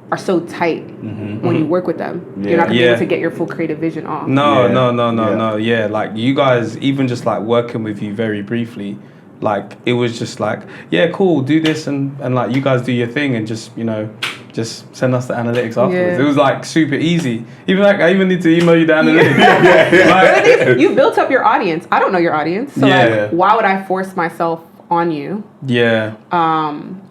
are so tight when you work with them. Yeah. You're not going to be able to get your full creative vision off. No. Yeah, like you guys, even just like working with you very briefly, like it was just like, yeah, cool, do this and like you guys do your thing and just, you know, just send us the analytics afterwards. Yeah. It was like super easy. Even like I even need to email you the analytics. Like, you built up your audience. I don't know your audience, so like, why would I force myself on you? Yeah. And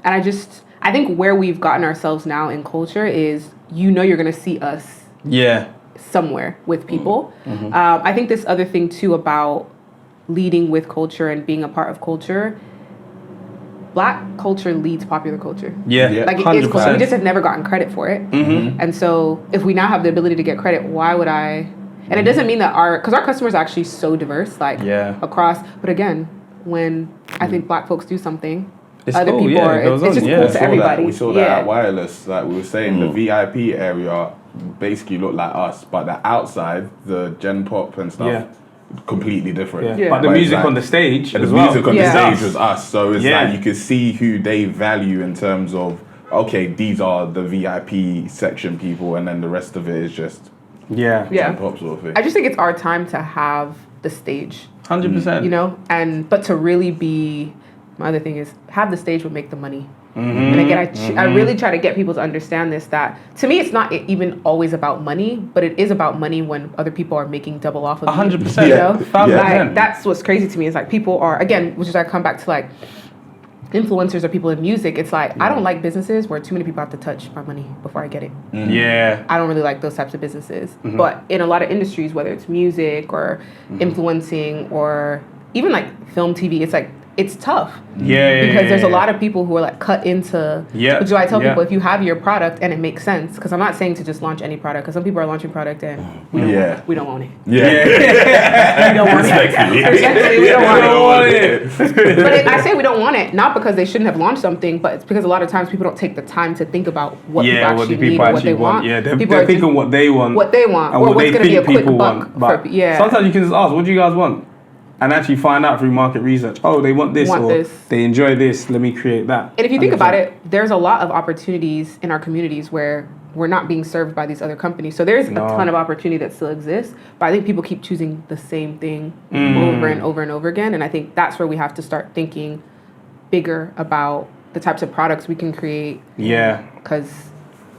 I think where we've gotten ourselves now in culture is, you know, you're gonna see us somewhere with people. I think this other thing too about leading with culture and being a part of culture, Black culture leads popular culture. Like it is culture. We just have never gotten credit for it. And so if we now have the ability to get credit, why would I? And it doesn't mean that because our customers are actually so diverse, like across. But again, when I think Black folks do something, it's other cool, people are. It's just cool to everybody. We saw that at Wireless. Like we were saying, the VIP area basically looked like us, but the outside, the Gen Pop and stuff, completely different. But the music on the stage and as the well. music on the stage was us. So it's like you could see who they value in terms of, okay, these are the VIP section people, and then the rest of it is just Gen Pop sort of thing. I just think it's our time to have the stage. 100%. You know, but to really be. My other thing is, have the stage will make the money. And again, I really try to get people to understand this, that to me, it's not even always about money, but it is about money when other people are making double off of 100%. you know? Like, that's what's crazy to me is like people are, again, which is I come back to like influencers or people in music. It's like, I don't like businesses where too many people have to touch my money before I get it. I don't really like those types of businesses. But in a lot of industries, whether it's music or influencing or even like film, TV, it's like, it's tough. Because there's a lot of people who are like cut into, which is why I tell people, if you have your product and it makes sense, because I'm not saying to just launch any product, because some people are launching product and we don't own it. We don't want it. We don't want it. But I say we don't want it, not because they shouldn't have launched something, but it's because a lot of times people don't take the time to think about what people actually need or what they want. They're thinking what they want. What they want. Or what's going to be a quick buck. Sometimes you can just ask, what do you guys want? And actually find out through market research, oh, they want this, they enjoy this, let me create that. And if you think about it, there's a lot of opportunities in our communities where we're not being served by these other companies. So there's a ton of opportunity that still exists, but I think people keep choosing the same thing over and over and over again. And I think that's where we have to start thinking bigger about the types of products we can create. Because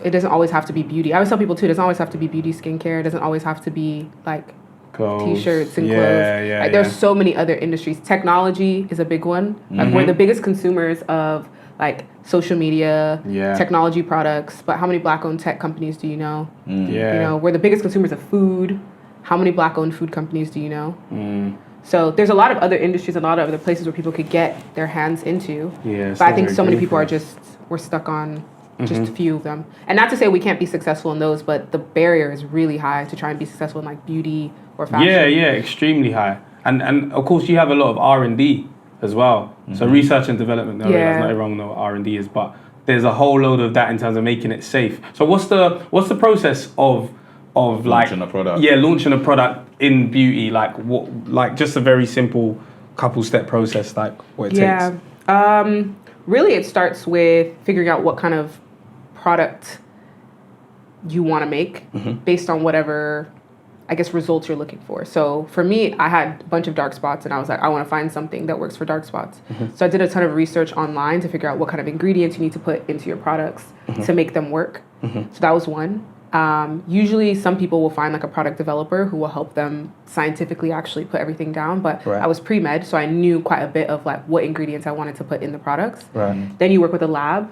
it doesn't always have to be beauty. I always tell people too, it doesn't always have to be beauty, skincare. It doesn't always have to be like T-shirts and clothes. Like, there's so many other industries. Technology is a big one. Like we're the biggest consumers of like social media, technology products. But how many Black-owned tech companies do you know? You know, we're the biggest consumers of food. How many Black-owned food companies do you know? So there's a lot of other industries, a lot of other places where people could get their hands into. But I think so many people we're stuck on just a few of them. And not to say we can't be successful in those, but the barrier is really high to try and be successful in like beauty or fashion. Extremely high. And of course you have a lot of R&D as well. So research and development, not everyone know what R&D is, but there's a whole load of that in terms of making it safe. So what's the process of launching a product? Launching a product in beauty, like just a very simple couple step process, like what it takes. Really it starts with figuring out what kind of product you want to make based on whatever, I guess, results you're looking for. So for me, I had a bunch of dark spots and I was like, I want to find something that works for dark spots. So I did a ton of research online to figure out what kind of ingredients you need to put into your products to make them work. So that was one. Usually some people will find like a product developer who will help them scientifically actually put everything down. But I was pre-med, so I knew quite a bit of like what ingredients I wanted to put in the products. Then you work with a lab.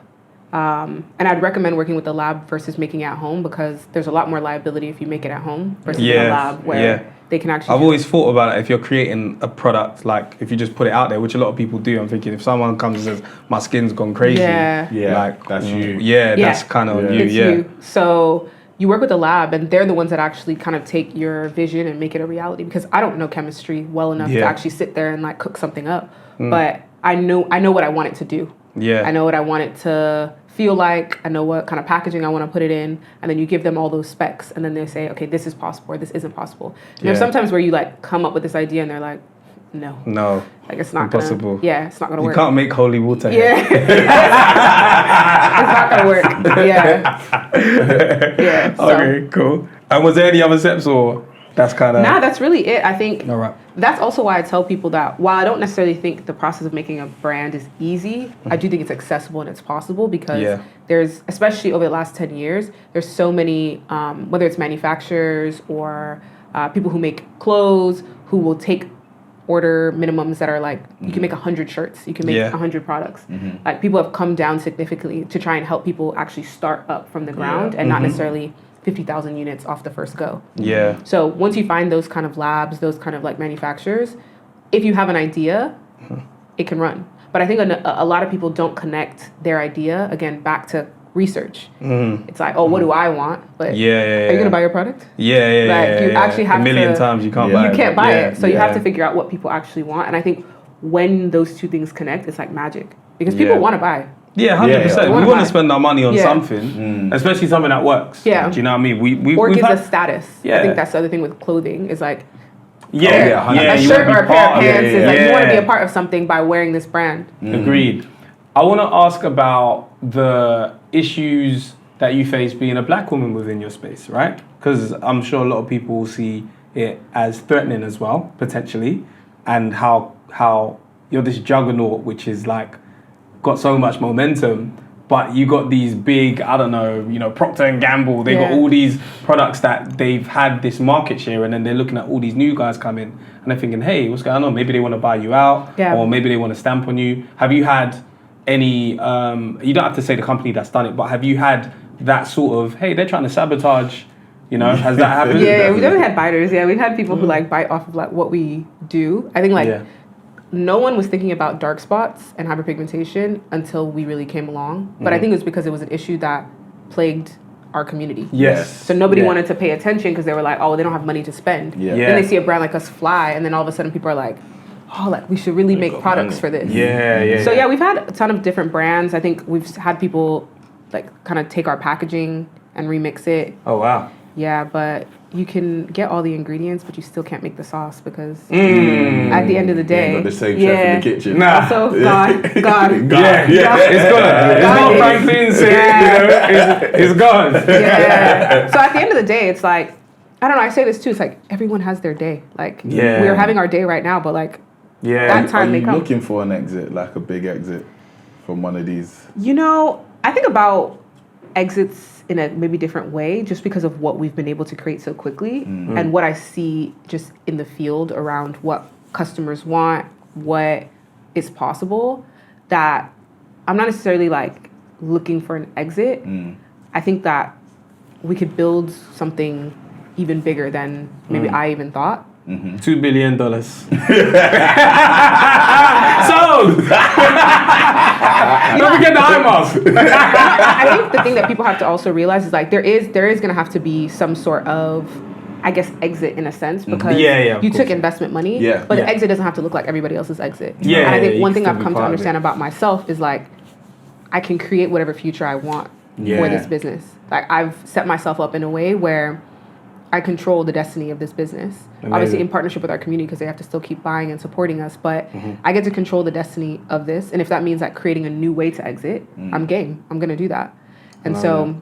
And I'd recommend working with a lab versus making it at home, because there's a lot more liability if you make it at home versus in a lab where they can actually... I've always thought about it, if you're creating a product, like if you just put it out there, which a lot of people do, I'm thinking if someone comes and says, my skin's gone crazy, like that's you. That's kind of you. It's you. So you work with a lab and they're the ones that actually kind of take your vision and make it a reality, because I don't know chemistry well enough to actually sit there and like cook something up. But I know what I want it to do. I know what I want it to feel like. I know what kind of packaging I want to put it in. And then you give them all those specs and then they say, okay, this is possible or this isn't possible. And there's sometimes where you like come up with this idea and they're like, no. No. Like it's not Impossible. It's not gonna work. You can't make holy water Yeah. here. It's not gonna work. Yeah. Yeah. So. Okay, cool. And was there any other steps, or that's kind of... Nah, that's really it. I think All right. that's also why I tell people that while I don't necessarily think the process of making a brand is easy, I do think it's accessible and it's possible because there's, especially over the last 10 years, there's so many, whether it's manufacturers or people who make clothes, who will take order minimums that are like, you can make 100 shirts, you can make 100 products. Like people have come down significantly to try and help people actually start up from the ground and not necessarily 50,000 units off the first go. Yeah. So once you find those kind of labs, those kind of like manufacturers, if you have an idea, it can run. But I think a lot of people don't connect their idea, again, back to research. It's like, oh, what do I want? But are you going to buy your product? Like you actually have a million to, times you can't buy it. You can't buy it. So you have to figure out what people actually want. And I think when those two things connect, it's like magic. Because people want to buy. Yeah, 100%. We want to spend our money on something, especially something that works. Yeah. Do you know what I mean? Or we've gives had, us status. I think that's the other thing with clothing is like, a you shirt wanna or a be pair of part pants is like, you want to be Yeah. a part of something by wearing this brand. Agreed. I want to ask about the issues that you face being a black woman within your space, right? Because I'm sure a lot of people will see it as threatening as well, potentially, and how you're this juggernaut, which is like got so much momentum, but you got these big, I don't know, Procter and Gamble, they got all these products that they've had this market share, and then they're looking at all these new guys come in, and they're thinking, hey, what's going on? Maybe they want to buy you out, or maybe they want to stamp on you. Have you had any, you don't have to say the company that's done it, but have you had that sort of, hey, they're trying to sabotage, has that happened? Yeah, we've definitely had biters. Yeah, we've had people who like bite off of like what we do. I think no one was thinking about dark spots and hyperpigmentation until we really came along. But I think it was because it was an issue that plagued our community. Yes. So nobody wanted to pay attention because they were like, oh, they don't have money to spend. Then they see a brand like us fly, and then all of a sudden people are like, oh, like we should really make products for this. So we've had a ton of different brands. I think we've had people like kind of take our packaging and remix it. Oh, wow. Yeah, but you can get all the ingredients, but you still can't make the sauce because at the end of the day, got the same chef in the kitchen. Also, God. It's gone. It's not Franklin's. It's gone. Yeah. So at the end of the day, it's like, I don't know, I say this too, it's like everyone has their day. Like we're having our day right now, but like that time may come. Are you looking for an exit, like a big exit from one of these? I think about exits in a maybe different way just because of what we've been able to create so quickly and what I see just in the field around what customers want, what is possible, that I'm not necessarily like looking for an exit. I think that we could build something even bigger than maybe I even thought. $2 billion. Sold! Don't forget the high mark. I think the thing that people have to also realize is like there is going to have to be some sort of, I guess, exit in a sense because you took investment money, but the exit doesn't have to look like everybody else's exit. And I think one thing I've come to understand about myself is like I can create whatever future I want for this business. Like I've set myself up in a way where I control the destiny of this business. Amazing. Obviously in partnership with our community because they have to still keep buying and supporting us, but I get to control the destiny of this. And if that means like creating a new way to exit, I'm game. I'm going to do that. And so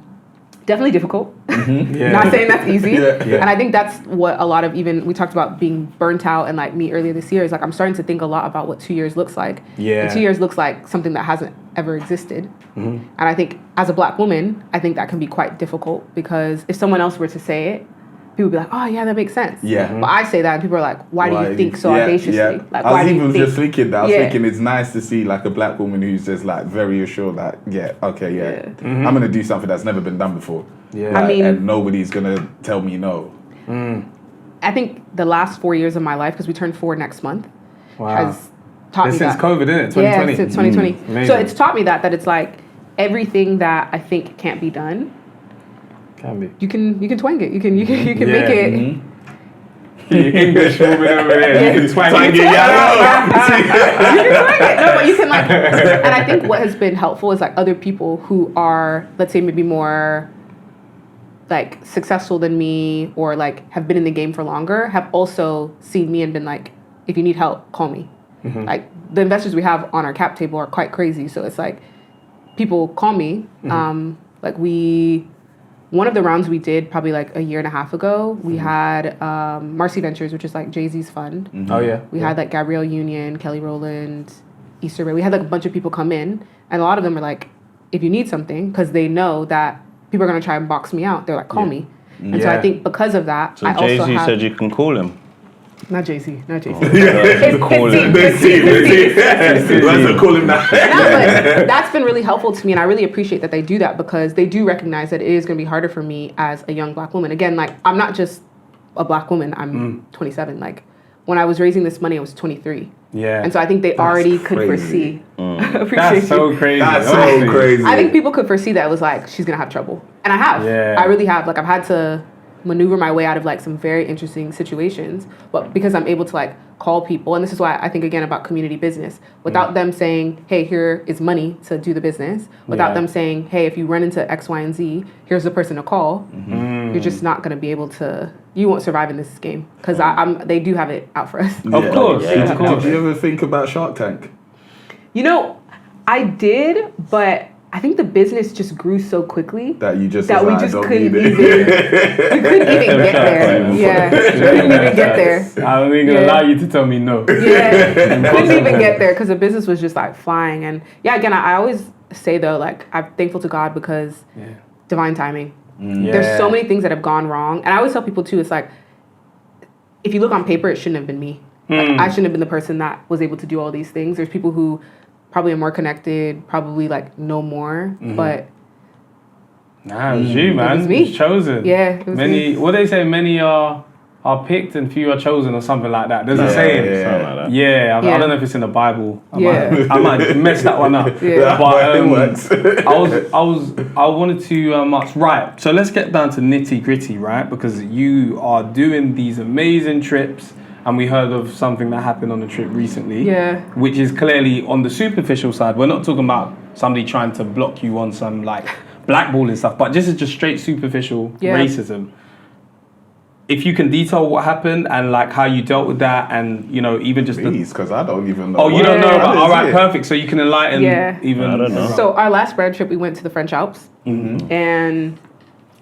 definitely difficult. Not saying that's easy. And I think that's what a lot of we talked about being burnt out and like me earlier this year is like I'm starting to think a lot about what 2 years looks like. And 2 years looks like something that hasn't ever existed. And I think as a black woman, I think that can be quite difficult because if someone else were to say it, people would be like, oh, yeah, that makes sense. But I say that and people are like, why do you think so audaciously? Like, I was even just thinking that. I was thinking it's nice to see like a black woman who's just like very assured that, I'm going to do something that's never been done before. I mean, and nobody's going to tell me no. I think the last 4 years of my life, because we turned 4 next month, has taught me since that. COVID, isn't it? 2020. Yeah, since 2020. So it's taught me that it's like everything that I think can't be done, you can twang it. You can make it. English woman over there. You can twang it. You can twang it. No, but you can like. And I think what has been helpful is like other people who are, let's say, maybe more like successful than me or like have been in the game for longer have also seen me and been like, if you need help, call me. Like the investors we have on our cap table are quite crazy. So it's like people call me. Like one of the rounds we did probably like a year and a half ago, we had Marcy Ventures, which is like Jay-Z's fund. Oh yeah. We had like Gabrielle Union, Kelly Rowland, Easter Ray. We had like a bunch of people come in, and a lot of them were like, if you need something, because they know that people are gonna try and box me out. They're like, call me. And so I think because of that, So I Jay-Z also have, said you can call him. not Jay-Z. Call him. Let's call him that. No, but that's been really helpful to me, and I really appreciate that they do that because they do recognize that it is going to be harder for me as a young Black woman. Again, like I'm not just a Black woman. I'm 27. Like when I was raising this money, I was 23. Yeah. And so I think they already could crazy. foresee. Appreciate That's so you. crazy. That's so honestly. crazy. I think people could foresee that it was like she's gonna have trouble, and I have. Yeah. I really have. Like I've had to maneuver my way out of like some very interesting situations, but because I'm able to like call people, and this is why I think again about community business, without them saying, hey, here is money to do the business, without them saying, hey, if you run into X, Y, and Z, here's the person to call, you're just not going to be able to, you won't survive in this game, because they do have it out for us. Of course. Yeah. Of course. Did you ever think about Shark Tank? You know, I did, but I think the business just grew so quickly That you just that was we like, just "Don't couldn't need even, it." we couldn't even get there. Yeah, couldn't even get there. I ain't gonna allow you to tell me no. Yeah, couldn't even get there because the business was just like flying. And yeah, again, I always say though, like I'm thankful to God because divine timing. There's so many things that have gone wrong, and I always tell people too. It's like if you look on paper, it shouldn't have been me. Like, I shouldn't have been the person that was able to do all these things. There's people who probably are more connected, probably like know more, but Nah, it was you, man. It was me. It was chosen. Yeah, it was many. me. What they say? Many are picked and few are chosen, or something like that. There's a saying. Something like that. Yeah, I Yeah. don't know if it's in the Bible. Yeah. I might mess that one up. Yeah. But It works. I wanted to ask. Right. So let's get down to nitty gritty, right? Because you are doing these amazing trips, and we heard of something that happened on the trip recently. Yeah. Which is clearly on the superficial side. We're not talking about somebody trying to block you on some like blackballing stuff, but this is just straight superficial racism. If you can detail what happened and like how you dealt with that, and you know even just Please, because I don't even know. oh, you don't know about. All right, it? perfect. So you can enlighten even. I don't know. So our last brand trip, we went to the French Alps, and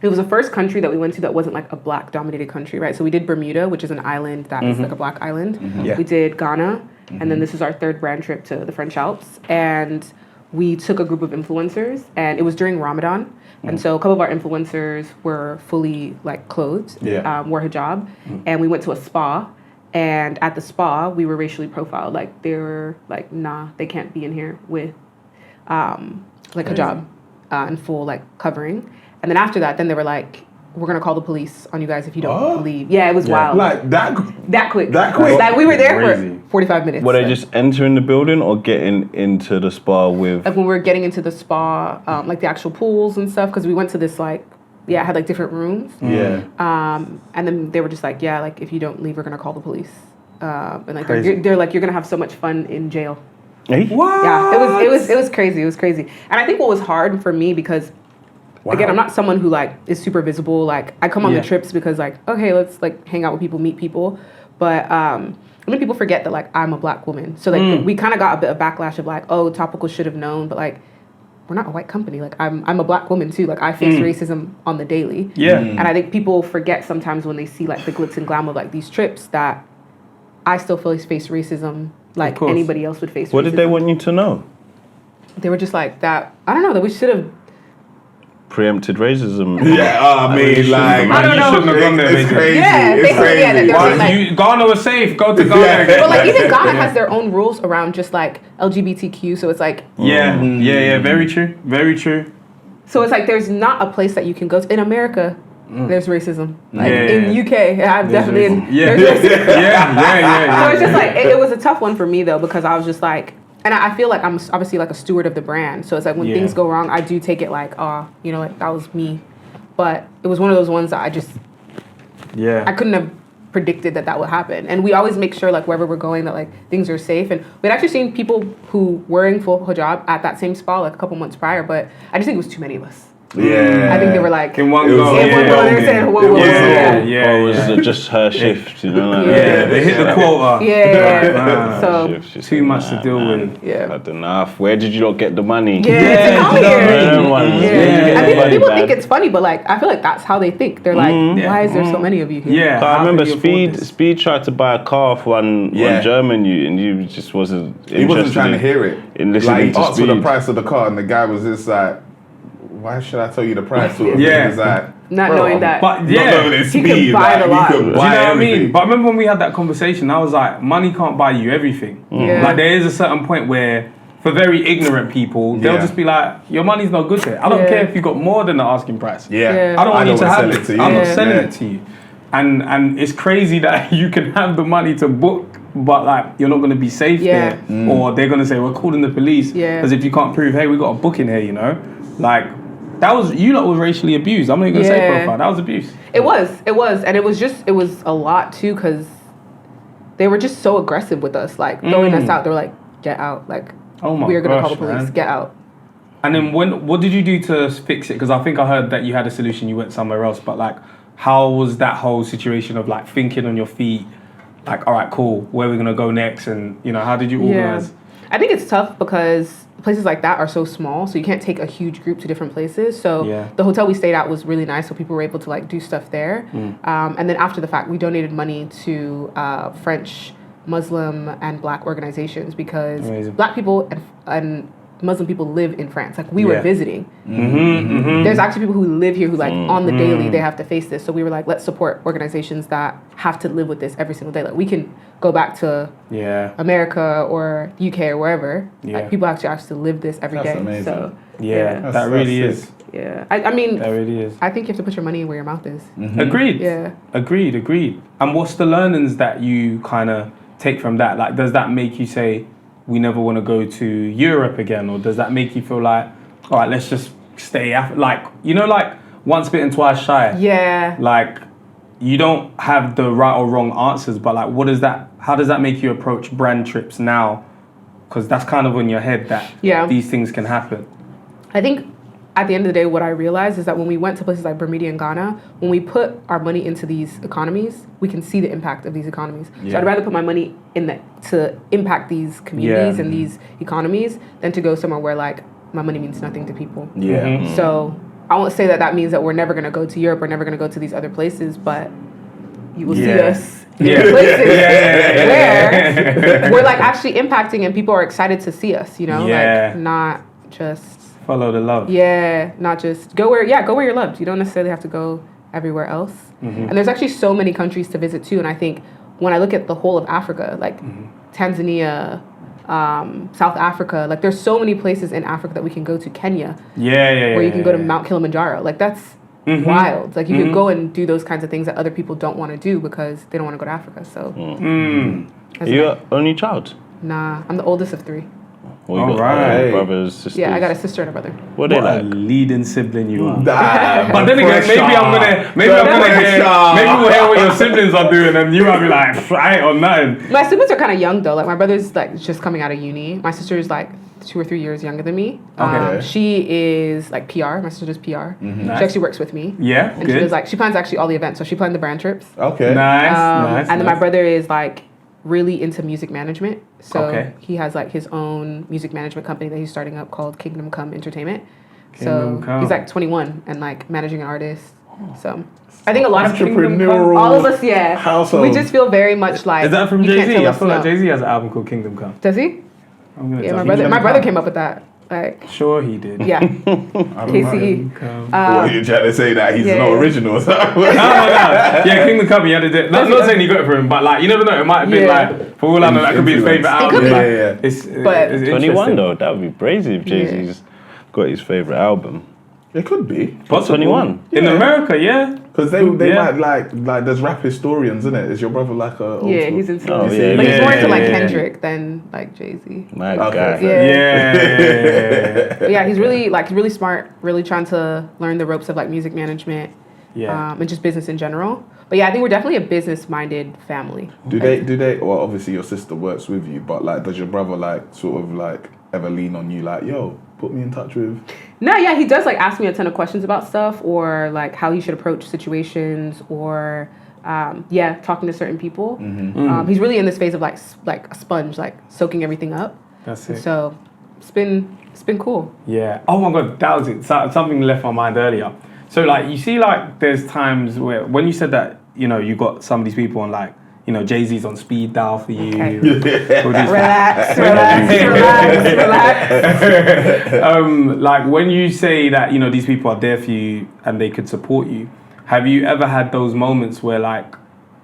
it was the first country that we went to that wasn't like a Black dominated country, right? So we did Bermuda, which is an island that is like a Black island. Yeah. We did Ghana, and then this is our third brand trip to the French Alps, and we took a group of influencers, and it was during Ramadan. And so a couple of our influencers were fully like clothed, wore hijab, and we went to a spa. And at the spa, we were racially profiled. Like they were like, nah, they can't be in here with like hijab and full like covering. And then after that, then they were like, we're gonna call the police on you guys if you don't leave. Yeah, it was wild. Like that quick. That quick. Like we were there Crazy. for 45 minutes. Were they Like, just entering the building or getting into the spa with? like when we were getting into the spa, like the actual pools and stuff, because we went to this like, it had like different rooms. Yeah. And then they were just like, yeah, like if you don't leave, we're gonna call the police. And like Crazy. they're like, you're gonna have so much fun in jail. Hey? What? Yeah, it was crazy. It was crazy. And I think what was hard for me because again, I'm not someone who like is super visible. Like I come on the trips because like, okay, let's like hang out with people, meet people. But many people forget that like I'm a Black woman. So like we kind of got a bit of backlash of like, oh, Topicals should have known, but like we're not a white company. Like I'm a Black woman too. Like I face racism on the daily. Yeah. And I think people forget sometimes when they see like the glitz and glam of like these trips that I still face racism like course. anybody else would face. What racism. did they want you to know? They were just like that. I don't know. That we should have. Preempted racism. Yeah, I mean, like, I don't you know. shouldn't have gone there, It's basically. crazy. Yeah, It's basically, yeah, crazy. that Well, they're like- Ghana was safe. Go to Ghana again. But like even Ghana has their own rules around just like LGBTQ. So it's like Yeah, very true, very true. so it's like there's not a place that you can go to in America. There's racism. Like Yeah. in UK, I've definitely Yeah, there's racism. yeah. So it's just like it was a tough one for me though because I was just like, and I feel like I'm obviously like a steward of the brand. So it's like when things go wrong, I do take it like, oh, you know, like that was me. But it was one of those ones that I couldn't have predicted that would happen. And we always make sure like wherever we're going that like things are safe. And we'd actually seen people who were wearing full hijab at that same spa like a couple months prior, but I just think it was too many of us. Yeah. I think they were like In one It was go. in one go. They were saying, whoa, It whoa, was whoa, all- yeah. Or was it just her shift? You know, like, Yeah, they hit the quota. Yeah. So Shift, Too much to deal with. Yeah. Had enough. Where did you not get the money? yeah, to come you know what I here. mean? Everyone's Yeah. getting And the money people back. think it's funny, but like I feel like that's how they think. They're like, why is there so many of you here? Yeah. So I how remember can you afford this? Speed tried to buy a car for one Yeah. German, and you just wasn't interested. He wasn't trying to hear it. in listening Like, he to asked for the Speed. price of the car, and the guy was just like, why should I tell you the price? Sort of thing. Yeah. He's like, Not bro, knowing I'm that. But Not yeah, knowing it's he could speed. buy like, the lot. you do could you know buy what I everything. mean? But I remember when we had that conversation, I was like, money can't buy you everything. Yeah. Like there is a certain point where, for very ignorant people, they'll Yeah. just be like, your money's not good there. I don't Yeah. care if you got more than the asking price. Yeah. Yeah. I don't want you to wanna have sell it. to you. I'm not Yeah. selling Yeah. it to you. And it's crazy that you can have the money to book, but like you're not going to be safe Yeah. there, or they're going to say we're calling the police Yeah. as if you can't prove, hey, we got a booking here, you know, like that was you lot was racially abused. I'm not even going to say Yeah. profile. That was abuse. It was, and it was a lot too because they were just so aggressive with us, like throwing us out. They were like, "Get out!" Like, Oh my we're gonna gosh, call the police. man. Get out. And then what did you do to fix it? Because I think I heard that you had a solution. You went somewhere else, but like, how was that whole situation of like thinking on your feet? Like, all right, cool. Where are we gonna go next? And you know, how did you organize? I think it's tough because places like that are so small, so you can't take a huge group to different places. So Yeah. the hotel we stayed at was really nice, so people were able to like do stuff there. Mm. And then after the fact, we donated money to French, Muslim, and Black organizations because Amazing. Black people and Muslim people live in France. Like we were Yeah. visiting. Mm-hmm. There's actually people who live here who like on the daily they have to face this. So we were like, let's support organizations that have to live with this every single day. Like we can go back to Yeah. America or UK or wherever. Yeah. Like people actually live this every day. That's amazing. So Yeah. That's- That really that's is. yeah, I mean, That really is. I think you have to put your money where your mouth is. Agreed. Yeah. Agreed. And what's the learnings that you kind of take from that? Like, does that make you say, we never want to go to Europe again? Or does that make you feel like, all right, let's just stay, like, you know, like once bitten, twice shy? Yeah. Like, you don't have the right or wrong answers, but like, how does that make you approach brand trips now? Because that's kind of in your head that Yeah. these things can happen. I think at the end of the day, what I realized is that when we went to places like Bermuda and Ghana, when we put our money into these economies, we can see the impact of these economies. So Yeah. I'd rather put my money to impact these communities Yeah. and these economies than to go somewhere where like my money means nothing to people. Yeah. Mhm. So I won't say that means that we're never going to go to Europe, we're never going to go to these other places, but you will see Yeah. us in Yeah. places Yeah. where we're like actually impacting and people are excited to see us, you know, Yeah. like not just Follow the love. not just go where you're loved. You don't necessarily have to go everywhere else. And there's actually so many countries to visit too. And I think when I look at the whole of Africa, like Tanzania, South Africa, like there's so many places in Africa that we can go to. Kenya, Yeah. where you can go to Mount Kilimanjaro. Like that's wild. Like you could go and do those kinds of things that other people don't want to do because they don't want to go to Africa. So that's You're nice. only child? Nah, I'm the oldest of 3. Or you got Alright. brothers, sisters? Yeah, I got a sister and a brother. What are What they a like? leading sibling you are. Damn, But then again, maybe I'm gonna hear, maybe we'll hear what your siblings are doing, and you might be like, I ain't on nothing. My siblings are kind of young though. Like my brother's like just coming out of uni. My sister is like 2 or 3 years younger than me. Okay. She is like PR. My sister does PR. Nice. She actually works with me. Yeah, And she good. does like she plans actually all the events. So she planned the brand trips. Okay. Nice. And then my brother is like really into music management. So Okay. he has like his own music management company that he's starting up called Kingdom Come Entertainment. Kingdom So Come. he's like 21 and like managing an artist. So I think a lot of Entrepreneurial. all of us, yeah. household. We just feel very much like Is that from you can't Jay-Z? tell I us feel like no. Jay-Z has an album called Kingdom Come. Does he? I'm gonna Yeah, tell my you. brother came up with that. Like, Sure he did. yeah, I don't know. KCE. Come. What, you're trying to say that he's yeah, not yeah. original or something? No. Yeah, Kingdom Come, he had it. Not saying he got it for him, but like, you never know. It might have been Yeah. like, for all I know, that could be his Influence. favourite It album. could be. Like, Yeah. It's, But- it's 21 interesting. though, that would be crazy if Jay-Z's got his favourite album. It could be. Possible. 21. In Yeah. America, yeah. Because they Yeah. might like there's rap historians, isn't it? Is your brother like a old yeah, school? he's into. Oh, but yeah, he's more into like yeah. Kendrick than like Jay-Z. My Okay. guy. Yeah. Yeah. But yeah, he's really smart. Really trying to learn the ropes of like music management, Yeah. and just business in general. But yeah, I think we're definitely a business-minded family. Do they well obviously your sister works with you, but like does your brother like sort of like ever lean on you like, yo, put me in touch with No, yeah, he does like ask me a ton of questions about stuff, or like how he should approach situations, or talking to certain people. He's really in this phase of like a sponge, like soaking everything up. That's it. So it's been cool. Yeah. Oh my God, that was it. Something left my mind earlier. So like, you see, like, there's times where when you said that, you know, you got some of these people on like, you know, Jay-Z's on speed dial for you. Okay. Relax. Like when you say that, you know, these people are there for you and they could support you, have you ever had those moments where like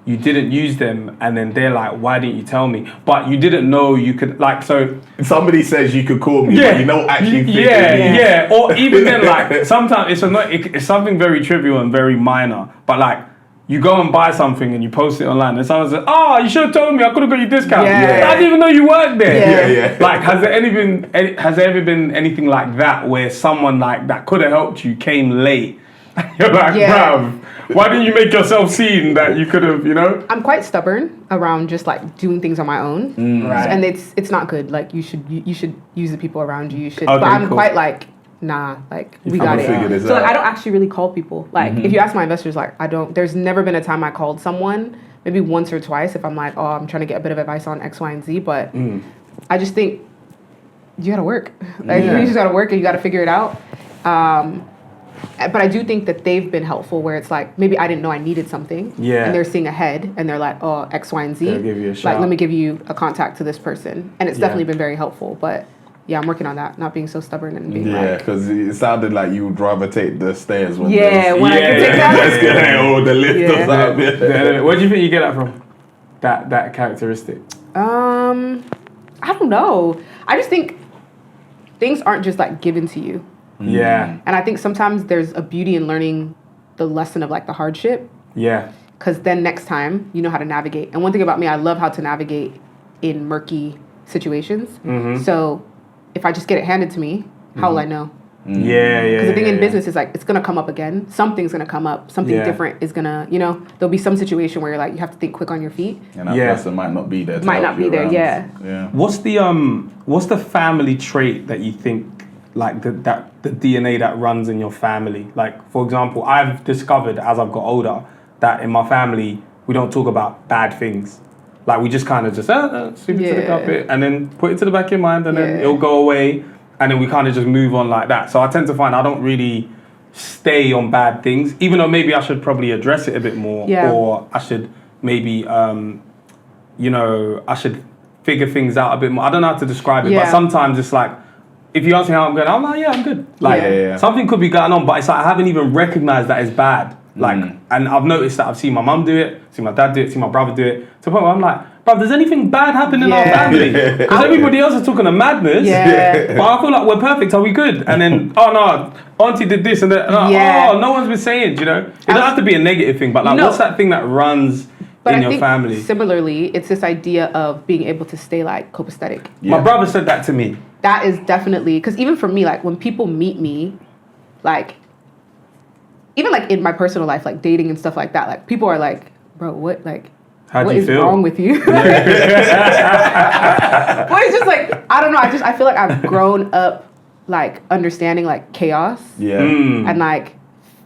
you didn't use them and then they're like, why didn't you tell me? But you didn't know you could, like, so. Somebody says you could call me, but you don't actually think Yeah. Or even then, like, sometimes it's something very trivial and very minor, but like, you go and buy something and you post it online and someone says, oh, you should have told me, I could have got you a discount. Yeah. I didn't even know you worked there. Yeah. Like, has there ever been anything like that where someone like that could have helped you came late? You're like, bruv, why didn't you make yourself seen that you could have, you know? I'm quite stubborn around just like doing things on my own. Right. And it's not good. Like you should use the people around you. You should. Okay, but I'm cool. quite like, nah, like we got it. figure this So like, out. I don't actually really call people. Like if you ask my investors, like there's never been a time I called someone, maybe once or twice if I'm like, oh, I'm trying to get a bit of advice on X, Y, and Z. But I just think you gotta work. Like you just gotta work and you gotta figure it out. But I do think that they've been helpful where it's like, maybe I didn't know I needed something. Yeah. And they're seeing ahead and they're like, oh, X, Y, and Z. They'll give you a Like, shout. let me give you a contact to this person. And it's definitely been very helpful. But yeah, I'm working on that, not being so stubborn and being Yeah, like. because it sounded like you would rather take the stairs when When I can take let's that. get or the lift or something. Where do you think you get that from? That characteristic? I don't know. I just think things aren't just like given to you. Yeah. And I think sometimes there's a beauty in learning the lesson of like the hardship. Yeah. Because then next time you know how to navigate. And one thing about me, I love how to navigate in murky situations. So if I just get it handed to me, how will I know? Yeah. Because the thing in business is like, it's going to come up again. Something's going to come up. Something different is going to, you know, there'll be some situation where you're like, you have to think quick on your feet. And that person might not be there. Might not be there, yeah. What's the family trait that you think, like the DNA that runs in your family? Like, for example, I've discovered as I've got older that in my family we don't talk about bad things. Like we just kind of just sweep it to the carpet and then put it to the back of your mind and then it'll go away and then we kind of just move on like that. So I tend to find I don't really stay on bad things, even though maybe I should probably address it a bit more, or I should maybe I should figure things out a bit more. I don't know how to describe it, but sometimes it's like, if you ask me how I'm going, I'm like, yeah, I'm good. Like, something could be going on, but it's like I haven't even recognized that it's bad. Like, and I've noticed that I've seen my mum do it, seen my dad do it, seen my brother do it, to the point where I'm like, bro, does anything bad happen in our family? Because everybody else is talking of madness, but I feel like we're perfect, are we good? And then, oh no, auntie did this, and then, oh, no one's been saying, you know? It doesn't have to be a negative thing, but like, what's that thing that runs in your family? Similarly, it's this idea of being able to stay like copacetic. My brother said that to me. That is definitely, because even for me, like when people meet me, like, even like in my personal life, like dating and stuff like that, like people are like, bro, what, like, what is wrong with you? Well, it's just like, I don't know, I feel like I've grown up like understanding like chaos and like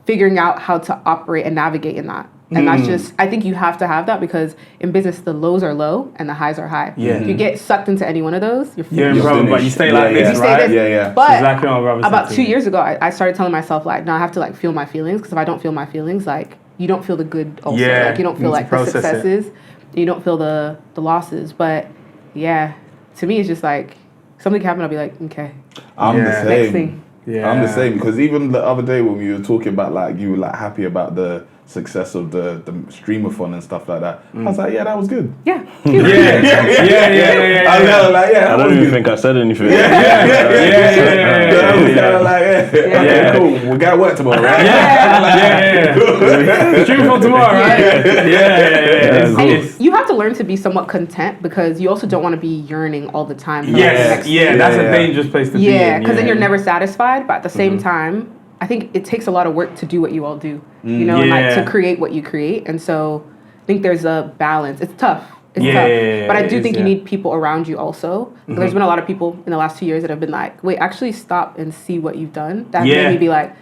figuring out how to operate and navigate in that. And that's just, I think you have to have that because in business, the lows are low and the highs are high. Yeah. If you get sucked into any one of those, you're Yeah, brother, but you stay like this, right? But exactly what my brother said about to 2 me. years ago, I started telling myself, like, no, I have to, like, feel my feelings because if I don't feel my feelings, like, you don't feel the good also. Yeah, like, you don't you feel, need like, to the process it. successes. You don't feel the losses. But, yeah, to me, it's just, like, something happened, I'll be like, okay. I'm the Next same. thing. Yeah. I'm the same because even the other day when we were talking about like you were like happy about the success of the streamathon and stuff like that, I was like, yeah, that was good. Yeah. I was like, I don't even think I said anything. I was kind of like, okay, cool. We got work tomorrow, right? Stream for tomorrow, right? And you have to learn to be somewhat content because you also don't want to be yearning all the time. For That's a dangerous place to be in. Yeah, because then you're never satisfied. But at the same time, I think it takes a lot of work to do what you all do, you know, and like to create what you create. And so I think there's a balance. It's tough. It's Yeah, tough. yeah, yeah, but I it do is, think yeah. you need people around you also. There's been a lot of people in the last 2 years that have been like, wait, actually stop and see what you've done. That Yeah. made me be like,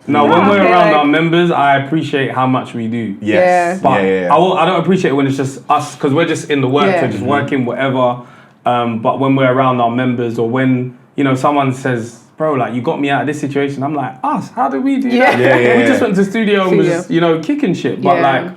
No, Yeah, when we're okay, around like- our members, I appreciate how much we do. Yes. But Yeah. I don't appreciate it when it's just us, because we're just in the work, Yeah. we're just working, whatever. But when we're around our members, or when, you know, someone says, bro, like, you got me out of this situation, I'm like, us, how did we do Yeah. that? Yeah, yeah, We yeah. just went to studio and was, you know, kicking shit. But Yeah. like,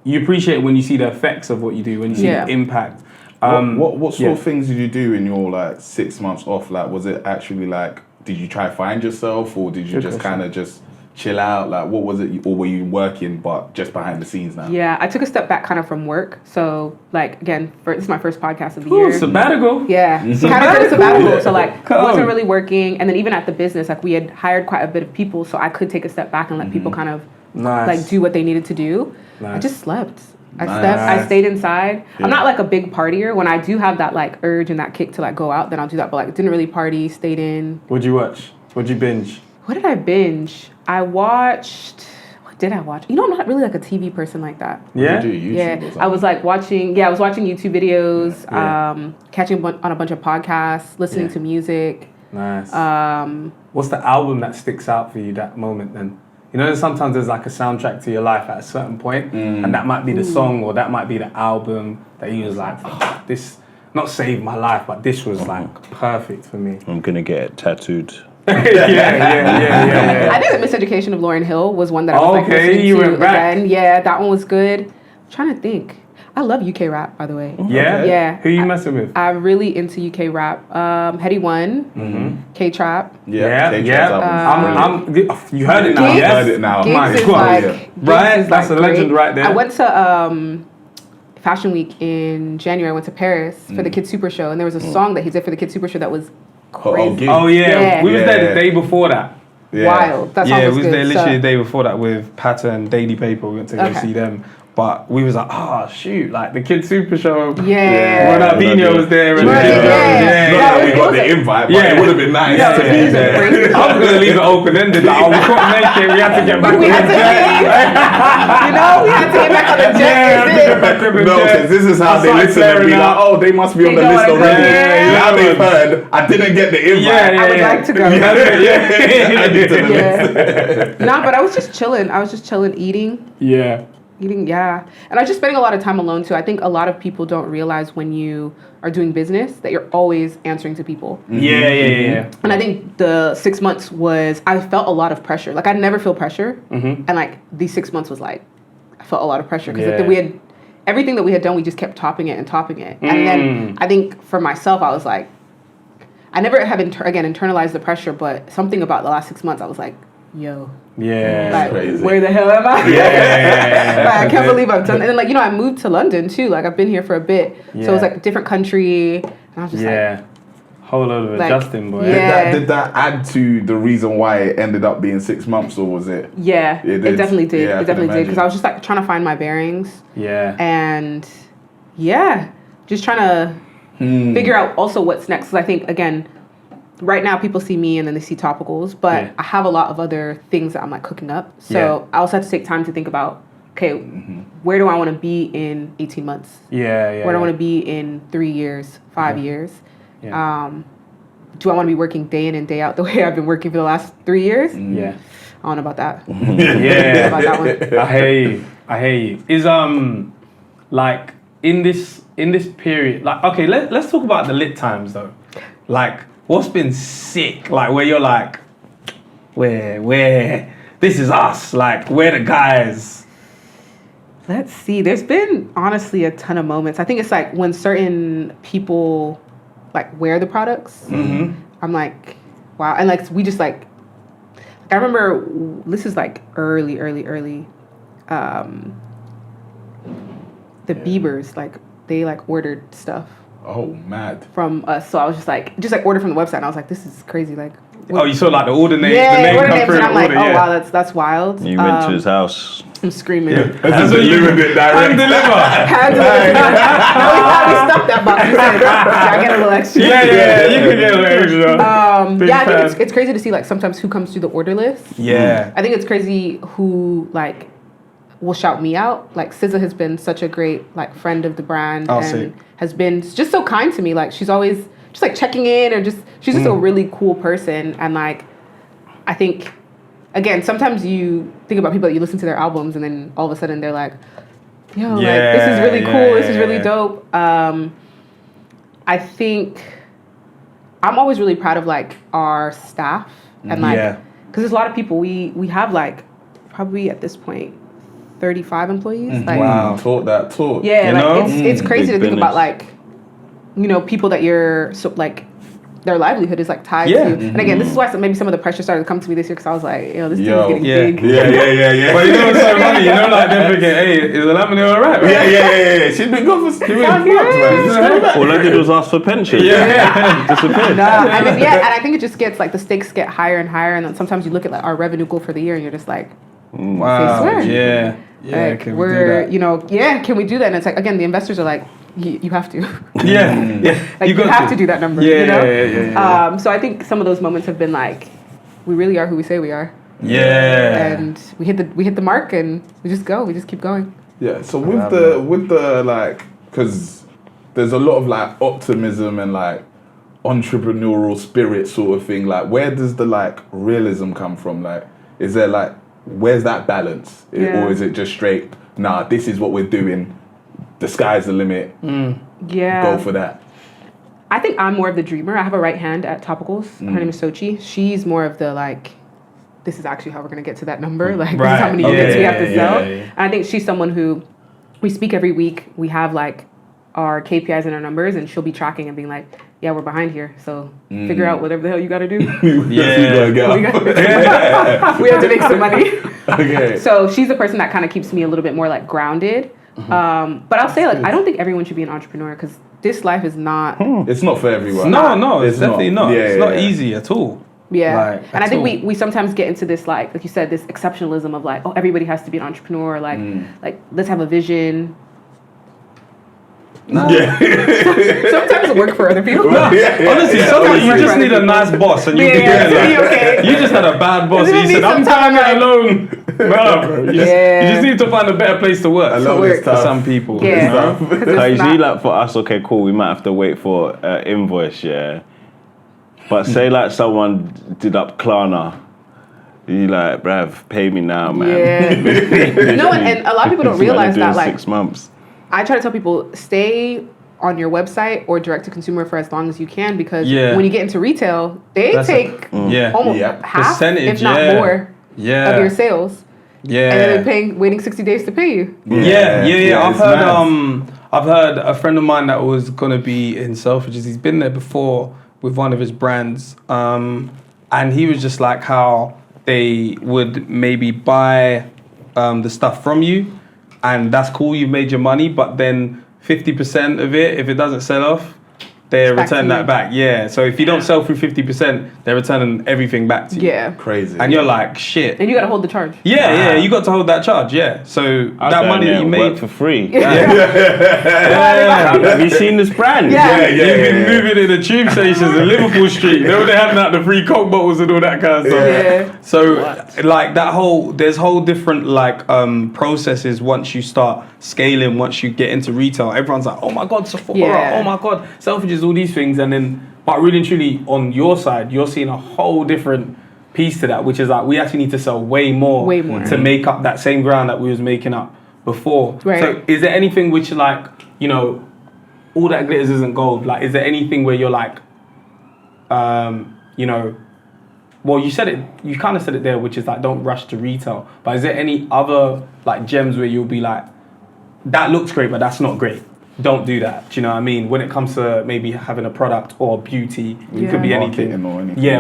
you appreciate it when you see the effects of what you do, when you see the impact. What sort of things did you do in your like 6 months off? Like, was it actually like, did you try to find yourself, or did you Good just question. kind of just chill out? Like, what was it, or were you working but just behind the scenes now? yeah, I took a step back kind of from work. So like, again, this is my first podcast of the Ooh, year. sabbatical. Yeah, kind of did a sabbatical. So like, Come wasn't on. really working, and then even at the business, like we had hired quite a bit of people, so I could take a step back and let people kind of Nice. like do what they needed to do. I Nice. just slept. I Nice. slept. I stayed inside. Yeah. I'm not like a big partier. When I do have that like urge and that kick to like go out, then I'll do that. But like, didn't really party. Stayed in. What'd you watch? What'd you binge? What did I binge? I watched. What did I watch? You know, I'm not really like a TV person like that. Yeah? Did you do YouTube or Yeah, something? I was like watching. Yeah, I was watching YouTube videos, Yeah. catching on a bunch of podcasts, listening Yeah. to music. Nice. What's the album that sticks out for you that moment then? You know, sometimes there's like a soundtrack to your life at a certain point, and that might be the song, or that might be the album that you was like, oh, this, not saved my life, but this was like perfect for me. I'm gonna get it tattooed. yeah. I think the Miseducation of Lauryn Hill was one that I was like Okay, listening you to went back. again. Yeah, that one was good. I'm trying to think. I love UK rap, by the way. Yeah? Yeah. Who you messing with? I'm really into UK rap. Heady One, K-Trap. Yeah. K-Trap's album's brilliant. You heard it now, Gigs- yes? heard it now. Gigs My is God, like, yeah. Gigs Right? is, That's like, a legend great. right there. I went to Fashion Week in January. I went to Paris for the Kids Super Show, and there was a song that he did for the Kids Super Show that was crazy. Gigs. Oh yeah, Yeah. we was there Yeah. the day before that. Yeah. Wild. That song Yeah, was we was good. there literally So- the day before that with Patter and Daily Paper. We went to go Okay. see them. But we was like, oh shoot, like the Kids Super Show. Yeah. Ronaldinho was there. And Right, yeah. Not that we it got was the a- invite, but Yeah. it would have been nice Yeah, to yeah, be yeah. there. Crazy. I was gonna leave it open ended. Like, oh, we couldn't make it. We had to get back. We on had the to jet. leave. You know, we had to get back on the jet. Yeah, That's we had to it. get back on the No, jet. because this is how I they started listen and be flaring like, out. oh, they must be on the They know list what I already. mean. Now Yeah. they've heard, I didn't get the invite. Yeah, I would like to go. Yeah. Added to the list. Yeah. No, but I was just chilling. I was just chilling, eating, yeah. And I was just spending a lot of time alone too. I think a lot of people don't realize when you are doing business that you're always answering to people. Yeah. And I think the 6 months I felt a lot of pressure. Like I never feel pressure. And like these 6 months was like, I felt a lot of pressure because Yeah. we had, everything that we had done, we just kept topping it. And then I think for myself, I was like, I never have internalized the pressure, but something about the last 6 months, I was like, yo, Yeah. like, crazy. where the hell am I? Yeah. Like, I can't believe I've done. And then, like, you know, I moved to London too. Like, I've been here for a bit, so it was like a different country, and I was just like, Whole load of Like, adjusting, boy. yeah. Did that add to the reason why it ended up being 6 months, or was it? yeah, It it did. definitely did. Yeah, I It can definitely did because imagine. I was just like trying to find my bearings Yeah. and just trying to figure out also what's next. Because I think again, right now people see me and then they see Topicals, but Yeah. I have a lot of other things that I'm like cooking up. So I also have to take time to think about, okay, where do I want to be in 18 months? Yeah. Where do I want to be in 3 years, 5 years? Do I want to be working day in and day out the way I've been working for the last 3 years? Yeah. I don't know about that. Yeah. About that one. I hear you. Is like in this period, like okay, let's talk about the lit times though. Like what's been sick? Like where you're like, where this is us, like we're the guys. Let's see. There's been honestly a ton of moments. I think it's like when certain people like wear the products. I'm like, wow. And like we just like I remember this is like early. The Biebers, like they like ordered stuff Oh, mad. from us. So I was just like ordered from the website. And I was like, this is crazy. Like, Oh, you saw like the order name, yeah, the name order come names, through and the I'm like, order, oh yeah. wow, that's wild. You went to his house. I'm screaming. That's delivered it direct. And deliver. Had to we stuffed that box. We said, I get a little extra. Yeah, you can get a little extra. Big Yeah, I fan. think it's crazy to see like sometimes who comes through the order list. Yeah. I think it's crazy who like will shout me out. Like SZA has been such a great like friend of the brand and has been just so kind to me. Like she's always just like checking in and she's just a really cool person. And like, I think, again, sometimes you think about people that you listen to their albums and then all of a sudden they're like, yo, like this is really cool. This is really dope. I think I'm always really proud of like our staff and like, because there's a lot of people, we have like probably at this point 35 employees. Like, wow, talk. Yeah, you like know? It's crazy to think business. about like, you know, people that you're so like their livelihood is like tied to. And again, this is why maybe some of the pressure started to come to me this year because I was like, yo, this thing is getting big. Yeah. But you know what's so funny? You know, like they're thinking, hey, is Olamide all right? Yeah. She's been gone for All I did was ask for pension. Disappeared. Nah, and then, and I think it just gets like the stakes get higher and higher, and then sometimes you look at like our revenue goal for the year, and you're just like, Wow. swear. Yeah. like, can we do we're, that? you know, can we do that? And it's like, again, the investors are like, you have to. Yeah. Like, you have to do that number. Yeah, you know? yeah. So I think some of those moments have been like, we really are who we say we are. Yeah. And we hit the mark, and we just keep going. Yeah. So with the like, because there's a lot of like optimism and like entrepreneurial spirit sort of thing. Like, where does the like realism come from? Like, is there like, where's that balance? Or is it just straight, nah, this is what we're doing, the sky's the limit, go for that? I think I'm more of the dreamer. I have a right hand at Topicals. Her name is Sochi. She's more of the like, this is actually how we're going to get to that number. Like, this is how many units we have to sell. And I think she's someone who, we speak every week. We have like our KPIs and our numbers, and she'll be tracking and being like, yeah, we're behind here. So figure out whatever the hell you got to do. We have to make some money. Okay. So she's the person that kind of keeps me a little bit more like grounded. But I'll say, like, I don't think everyone should be an entrepreneur, because this life is not. It's not for everyone. No, it's definitely not. Yeah, it's not easy at all. Yeah. Like, and I think we sometimes get into this, like you said, this exceptionalism of like, oh, everybody has to be an entrepreneur. Like let's have a vision. Nah. Sometimes it works for other people. Honestly, sometimes you just need a nice boss, and you'll be good. Okay. You just had a bad boss, and you said, "I'm tired of it alone." Bro, you just need to find a better place to work. For some people. Yeah. Usually, like for us, okay, cool. We might have to wait for an invoice, yeah. But say like someone did up Klarna. You like, bruv, pay me now, man. Yeah. No, and a lot of people don't realize that, like, 6 months. I try to tell people, stay on your website or direct to consumer for as long as you can, because when you get into retail, they take almost half, percentage, if not more, of your sales. Yeah. And then they're waiting 60 days to pay you. Yeah. I've heard a friend of mine that was gonna be in Selfridges. He's been there before with one of his brands, and he was just like how they would maybe buy the stuff from you, and that's cool, you've made your money, but then 50% of it, if it doesn't sell off, they return that back. Yeah, so if you don't sell through 50%, they're returning everything back to you. Yeah. Crazy. And you're like, shit. And you gotta hold the charge. Yeah, you got to hold that charge, So that money that you made work for free. Yeah. Have you seen this brand? You've been moving in the tube stations in Liverpool Street. They were having out the free Coke bottles and all that kind of stuff. Yeah. So like there's whole different like processes once you start scaling, once you get into retail. Everyone's like, oh my God, Sephora, oh my God, Selfridges, all these things. And then, but really and truly on your side, you're seeing a whole different piece to that, which is like, we actually need to sell way more to make up that same ground that we was making up before. Right. So is there anything which like, you know, all that glitters isn't gold? Like, is there anything where you're like, you know, well, you kind of said it there, which is like, don't rush to retail. But is there any other like gems where you'll be like, that looks great, but that's not great? Don't do that. Do you know what I mean? When it comes to maybe having a product or beauty, it could be anything. Yeah,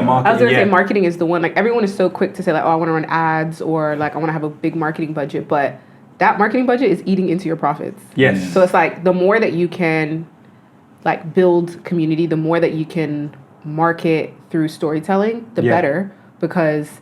marketing. I was gonna say marketing is the one. Like, everyone is so quick to say like, oh, I want to run ads, or like, I want to have a big marketing budget, but that marketing budget is eating into your profits. Yes. So it's like, the more that you can like build community, the more that you can market through storytelling, the better, because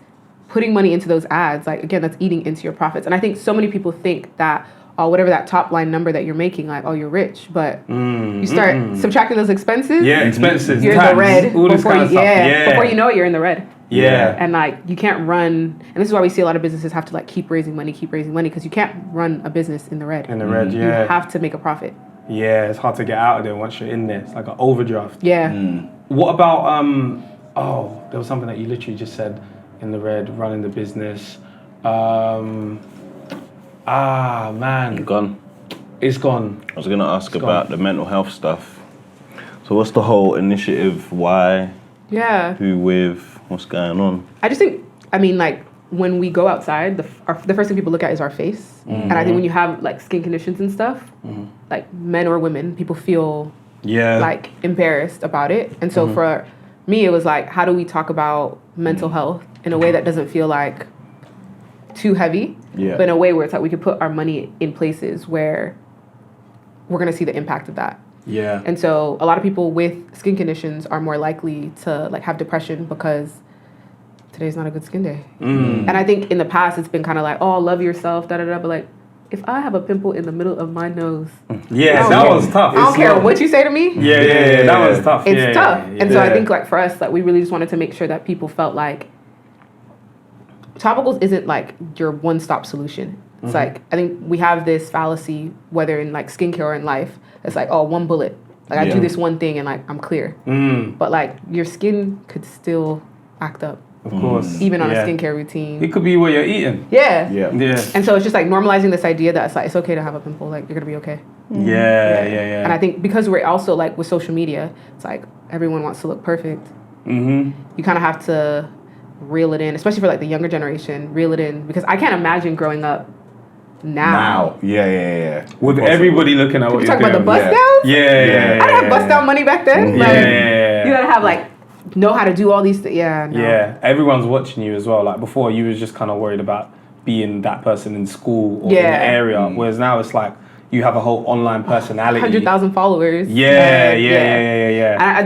putting money into those ads, like, again, that's eating into your profits. And I think so many people think that, whatever that top line number that you're making, like, oh, you're rich, but you start subtracting those expenses. Yeah, expenses. You're in the red. All this kind of stuff. Before you know it, you're in the red. Yeah. And like you can't run, and this is why we see a lot of businesses have to like keep raising money because you can't run a business in the red. In the red, You yeah. have to make a profit. Yeah, it's hard to get out of there once you're in there. It's like an overdraft. Yeah. What about there was something that you literally just said in the red, running the business. Man. Gone. It's gone. I was gonna ask about the mental health stuff. So what's the whole initiative? Why? Yeah. Who with? What's going on? I just think, I mean, like when we go outside, the first thing people look at is our face. And I think when you have like skin conditions and stuff, like men or women, people feel like embarrassed about it. And so for me, it was like, how do we talk about mental health in a way that doesn't feel like too heavy, but in a way where it's like we could put our money in places where we're going to see the impact of that. Yeah. And so a lot of people with skin conditions are more likely to like have depression because today's not a good skin day. And I think in the past it's been kind of like, oh, love yourself, but like, if I have a pimple in the middle of my nose, that was tough. I don't care what you say to me. Yeah, that was tough. It's tough. And so I think like for us, like we really just wanted to make sure that people felt like Topicals isn't like your one-stop solution. It's like, I think we have this fallacy, whether in like skincare or in life, it's like, oh, one bullet. Like I do this one thing and like I'm clear. But like your skin could still act up. Of course. Even on a skincare routine. It could be what you're eating. Yeah. Yeah. And so it's just like normalizing this idea that it's like, it's okay to have a pimple. Like you're going to be okay. Yeah. And I think because we're also like with social media, it's like everyone wants to look perfect. You kind of have to reel it in, especially for like the younger generation, reel it in. Because I can't imagine growing up now. Yeah. With everybody looking at what you're talk doing. about the bust downs? Yeah. I didn't have bust down money back then. Like, Yeah. you gotta have like, know how to do all these things. Yeah. No. Yeah. Everyone's watching you as well. Like before, you was just kind of worried about being that person in school or in the area. Whereas now it's like, you have a whole online personality. 100,000 followers. Yeah.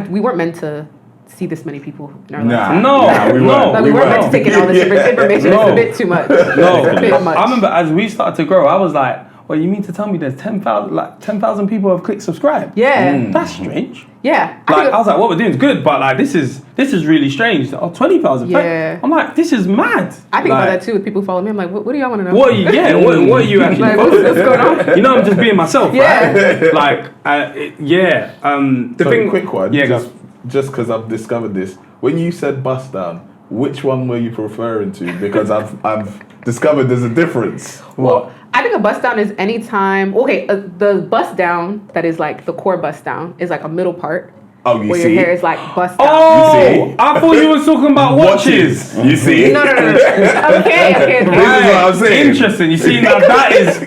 We weren't meant to see this many people in our we lives. weren't. Like, we weren't meant to take in all this information. It's a bit too much. It's a bit much. I remember as we started to grow, I was like, well, you mean to tell me there's 10,000 people have clicked subscribe? Yeah. That's strange. Yeah. I was like, what we're doing is good, but like this is really strange. Oh, 20,000. Yeah. I'm like, this is mad. I think about that too with people follow me. I'm like, what do y'all want to know? What are you actually like, what's going on? You know, I'm just being myself, Yeah. right? The thing, quick one. Yeah, just because I've discovered this. When you said bust down, which one were you referring to? Because I've discovered there's a difference. Well, I think a bust down is any time. Okay, the bust down that is like the core bust down is like a middle part. Oh, you where see? your hair is like bust down. Oh, You see? I thought you were talking about watches. You see? No. Okay. This is what I'm saying. Interesting. You see, now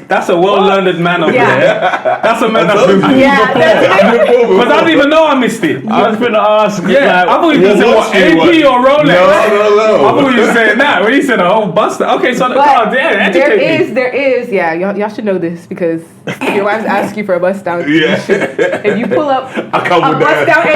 that's a well-learned man over there. That's a man that's been because I didn't even know I missed it. I was going to ask. Yeah, I thought you were saying what, AP or Rolex? No. I thought you were saying that when he said a whole buster. Okay, so there is. Yeah, y'all should know this because if your wife asks you for a bust down, if you pull up a bust down AP,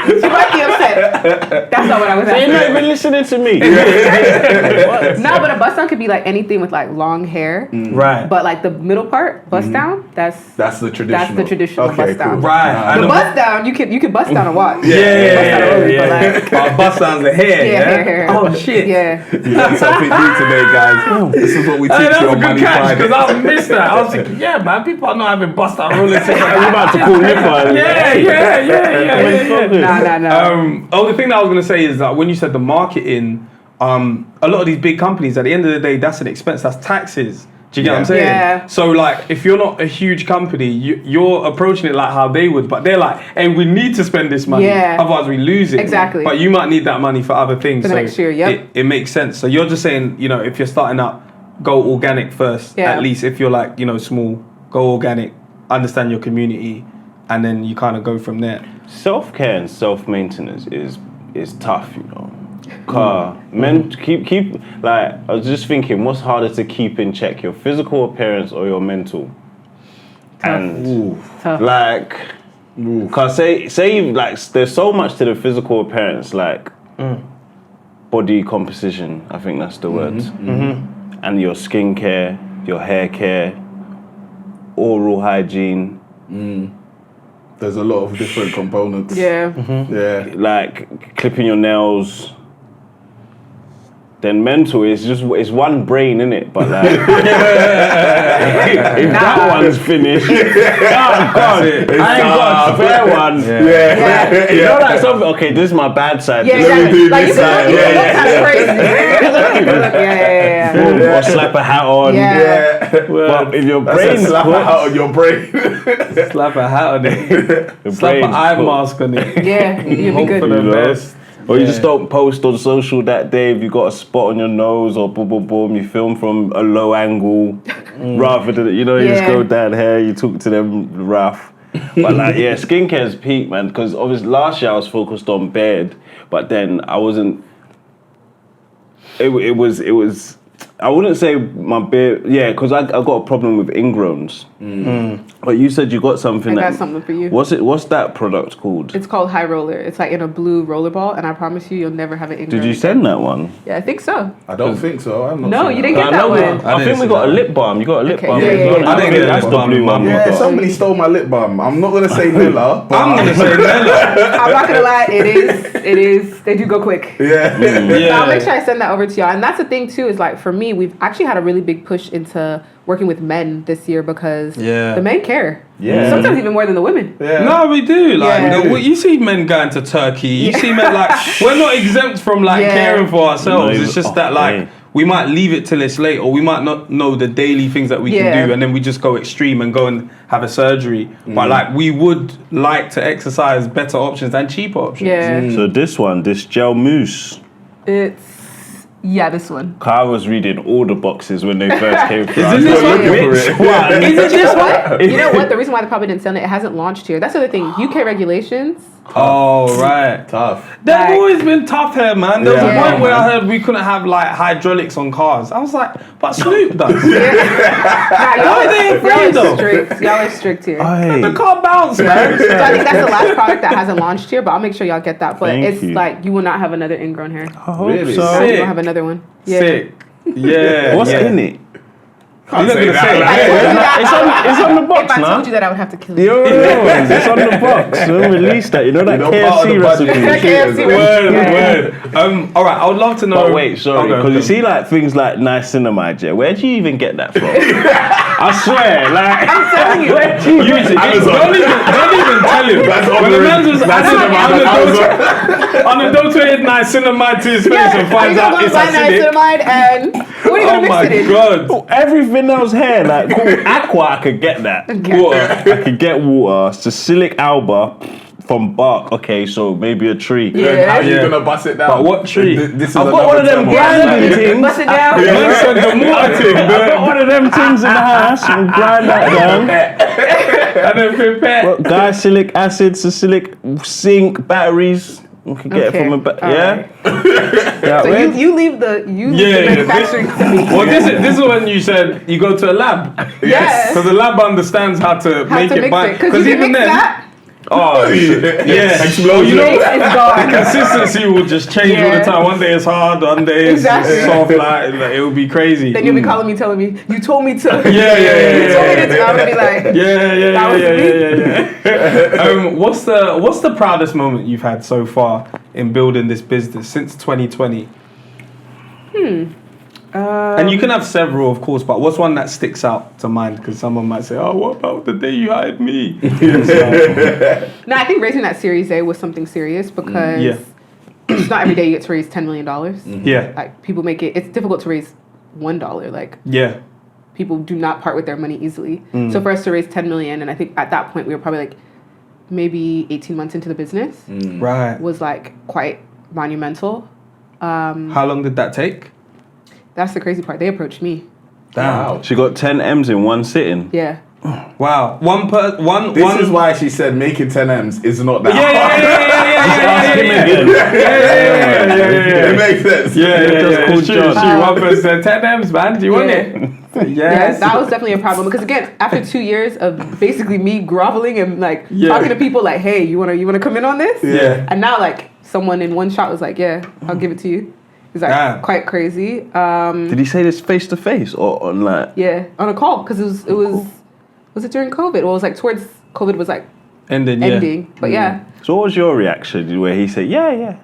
she might be upset. That's not what I was asking. You're not even listening to me. No, but a bust down could be like anything with like long hair. Right. But like the middle part, bust down, that's the traditional. That's the traditional bust down. Right. The bust down, you could bust down a watch. Yeah. Bust down the hair. Hair. Oh shit. Yeah. You learned something new today, guys. This is what we teach That's you a on good Money catch Friday. because I missed that. I was thinking, yeah, man, people are not having bust down Rolex. I'm about to call Nipper. Yeah. No. The thing that I was gonna say is that when you said the marketing, a lot of these big companies, at the end of the day, that's an expense. That's taxes. Do you get what I'm saying? Yeah. So like, if you're not a huge company, you're approaching it like how they would, but they're like, hey, we need to spend this money, otherwise we lose it. Exactly. But you might need that money for other things. For the next year, It makes sense. So you're just saying, you know, if you're starting up, go organic first. Yeah. At least if you're like, you know, small, go organic, understand your community, and then you kind of go from there. Self-care and self-maintenance is tough, you know. Men keep like I was just thinking, what's harder to keep in check, your physical appearance or your mental? And like, cause say like there's so much to the physical appearance, like body composition. I think that's the word. And your skincare, your hair care, oral hygiene. There's a lot of different components. Yeah. Yeah. Like clipping your nails. Then mental is just it's one brain, innit? But like, if that one's finished, oh God, I ain't got a spare one. Yeah. You know, like something. Okay, this is my bad side. Yeah, Let me do like this you side. can look kind of crazy. Yeah. Or slap a hat on. Yeah. But if your That's brain's a slap put, out on your brain. Slap a hat on it. your Slap an brain's eye put. mask on it. Yeah, you'll be Hope good. for the You know? best. Or you just don't post on social that day if you got a spot on your nose or boom, boom, boom. You film from a low angle rather than, you just go down here, you talk to them rough. But like, yeah, skincare's peak, man, because obviously last year I was focused on bed, but then I wasn't, it was, I wouldn't say my beard, because I got a problem with ingrowns. But you said you got something. I got something for you. What's that product called? It's called High Roller. It's like in a blue roller ball, and I promise you'll never have an ingrown. Did you send that one? Yeah, I think so. I don't think so. I'm not No, sure. you didn't get that one. I think we got a lip balm. You got a lip Okay, balm. yeah, as well. yeah. I didn't get that's lip the balm blue in my one. we Yeah, got. somebody stole my lip balm. I'm not gonna say Nilla. But I'm gonna say Nella. I'm not gonna lie, it is. They do go quick. Yeah. But I'll make sure I send that over to y'all. And that's the thing too, is like for me, we've actually had a really big push into working with men this year because the men care. Yeah. Sometimes even more than the women. Yeah. No, we do. Like, Yeah. you see men going to Turkey. You see men like we're not exempt from like Yeah. caring for ourselves. No, It's just that like yeah. we might leave it till it's late, or we might not know the daily things that we Yeah. can do, and then we just go extreme and go and have a surgery. But like we would like to exercise better options than cheaper options. Yeah. So this gel mousse. This one. I was reading all the boxes when they first came through. Is it this one? Which one? Is it this one? You know what? The reason why they probably didn't send it hasn't launched here. That's the other thing. UK regulations. Oh right. Tough. They've Like- always been tough here, man. There was Yeah, a point where man. I heard we couldn't have like hydraulics on cars. I was like, but Snoop does. Nah, y'all are they afraid are of? strict. Y'all are strict here. The car bounce, man. So I think that's the last product that hasn't launched here, but I'll make sure y'all get that. But Thank it's you. like you will not have another ingrown hair. I hope Really? so. You Sick. will have another one. Yeah. Sick. Yeah. What's yeah. in it? You're not gonna say If I that. told you that, It's on the box if I now. told you that, I would have to kill you. Yo, it's on the box. Don't release that. You know that You know, part of KFC the budget recipe. is KFC shit, Word, Yeah. word. All right, I would love to know. But wait, sorry, because you see like things like niacinamide, yeah? Where do you even get that from? I swear, like I'm telling you. where do you You, don't even tell him. When the man was unadulterated niacinamide to his face and finds out it's acidic. niacinamide and what are you Oh gonna my mix it in? god. everything else here, like cool, aqua, I could get that. Okay. Water, I could get water. Sicilic alba from bark. Okay, so maybe a tree. Yeah. How you Yeah. gonna bust it down? But what tree? This is I've got one of them grinding things. Bust it down. Man said the mortar thing, I've got one of them things in the house and grind that down. and then prepare. Well, Glycolic acid, salicylic, zinc, batteries. We could get it from a yeah. So you leave the manufacturing to me. Well, this is when you said you go to a lab. Yes. Because the lab understands how to How make to it mix bind. it. Because you can mix that. Oh, yeah. Explosion. You know, It's gone. the consistency will just change all the Yeah. time. One day it's hard, one day it's Exactly. soft. Like it will be crazy. Then you'll be calling me, telling me, you told me to. Yeah. You told me to. I'm gonna be like, Yeah. What's the proudest moment you've had so far in building this business since 2020? And you can have several, of course, but what's one that sticks out to mind? Because someone might say, "Oh, what about the day you hired me?" No, I think raising that Series A was something serious because it's not every day you get to raise $10 million. Yeah, Like people make it, it's difficult to raise $1. Like yeah, people do not part with their money easily. So for us to raise 10 million, and I think at that point we were probably like maybe 18 months into the business, right. was like quite monumental. How long did that take? That's the crazy part. They approached me. Wow. She got 10 M's in one sitting. Yeah. Wow, one. This is why she said making 10 M's is not that Yeah. It makes sense. It's true. John. One person said 10 M's, man. Do you want it? Yeah, Yes. that was definitely a problem because again, after 2 years of basically me groveling and like talking to people like, hey, you wanna come in on this? Yeah. And now like someone in one shot was like, yeah, I'll give it to you. It's like Damn. quite crazy. Did he say this face to face or online? Yeah, on a call because it was was it during COVID? Well, it was like towards COVID was like ending. But yeah. So what was your reaction where he said, yeah?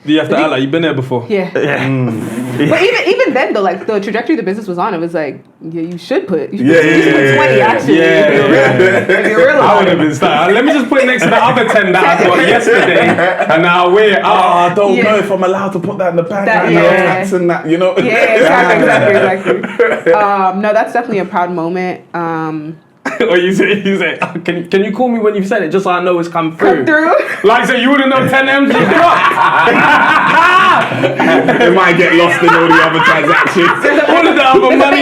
You have to act like you've been there before. Yeah. But even then though, like the trajectory the business was on, it was like, you should put 20 actually. If you're real I would have been started. Let me just put it next to the other 10 that I got yesterday, and now we're I don't know if I'm allowed to put that in the bank. Tax and that, you know. Exactly. No, that's definitely a proud moment. Or you say, can you call me when you've said it, just so I know it's come through? Like, so you wouldn't know 10 M's you dropped. It might get lost in all the other transactions. All of the other money.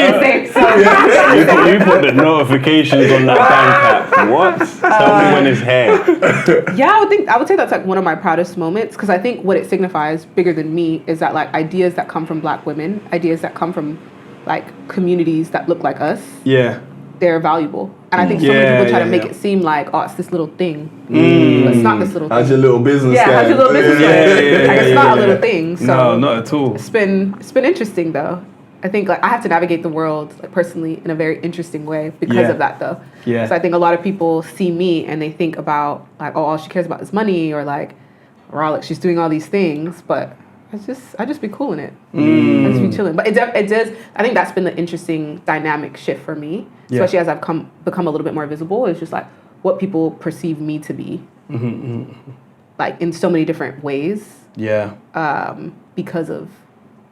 You put the notifications on that bank app. What? Tell me when it's here. Yeah, I would say that's like one of my proudest moments, because I think what it signifies, bigger than me, is that like ideas that come from Black women, ideas that come from like communities that look like us. Yeah. They're valuable. And I think so many people try to make it seem like, it's this little thing. But it's not this little thing. How's your little business? How's your little business? Like, it's not a little thing. So no, not at all. It's been interesting though. I think like I have to navigate the world like personally in a very interesting way because of that though. Yeah. So I think a lot of people see me and they think about like, all she cares about is money, or like, like she's doing all these things, but I just be cool in it. I just be chilling. But it does. I think that's been the interesting dynamic shift for me, especially as I've become a little bit more visible. It's just like what people perceive me to be, like in so many different ways. Yeah. Because of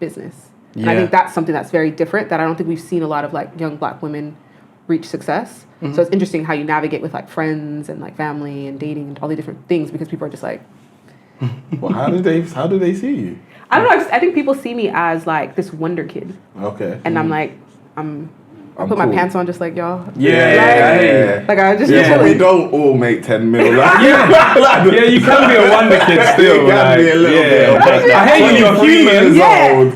business. And I think that's something that's very different that I don't think we've seen a lot of like young Black women reach success. So it's interesting how you navigate with like friends and like family and dating and all the different things, because people are just like, well, how do they see you? I don't know. I think people see me as like this wonder kid. Okay. And I'm like, I put my pants on just like y'all. Like I just but we don't all make 10 mil. Yeah, you can be a wonder kid still. You can be a little bit. I hate you, you're human.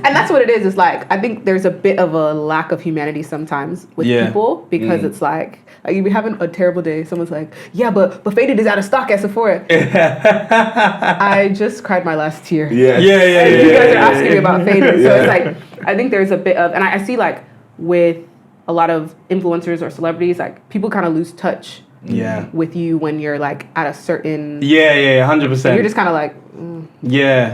And that's what it is. It's like, I think there's a bit of a lack of humanity sometimes with people, because it's like you be having a terrible day. Someone's like, but Faded is out of stock at Sephora. I just cried my last tear. Yeah. You guys are asking me about Faded. So it's like, I think there's a bit of, and I see like with a lot of influencers or celebrities, like people kind of lose touch with you when you're like at a certain 100%. You're just kind of like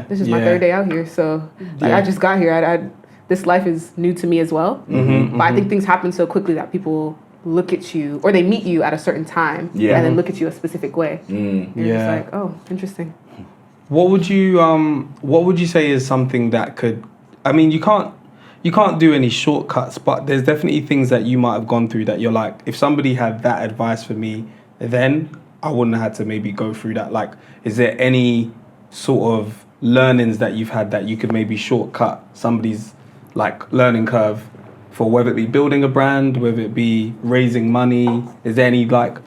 this is my third day out here, so like I just got here. I this life is new to me as well. But I think things happen so quickly that people look at you, or they meet you at a certain time and then look at you a specific way. You're just like, oh, interesting. What would you say is something that could, I mean, you can't do any shortcuts, but there's definitely things that you might have gone through that you're like, if somebody had that advice for me, then I wouldn't have had to maybe go through that. Like, is there any sort of learnings that you've had that you could maybe shortcut somebody's like learning curve for, whether it be building a brand, whether it be raising money? Is there any like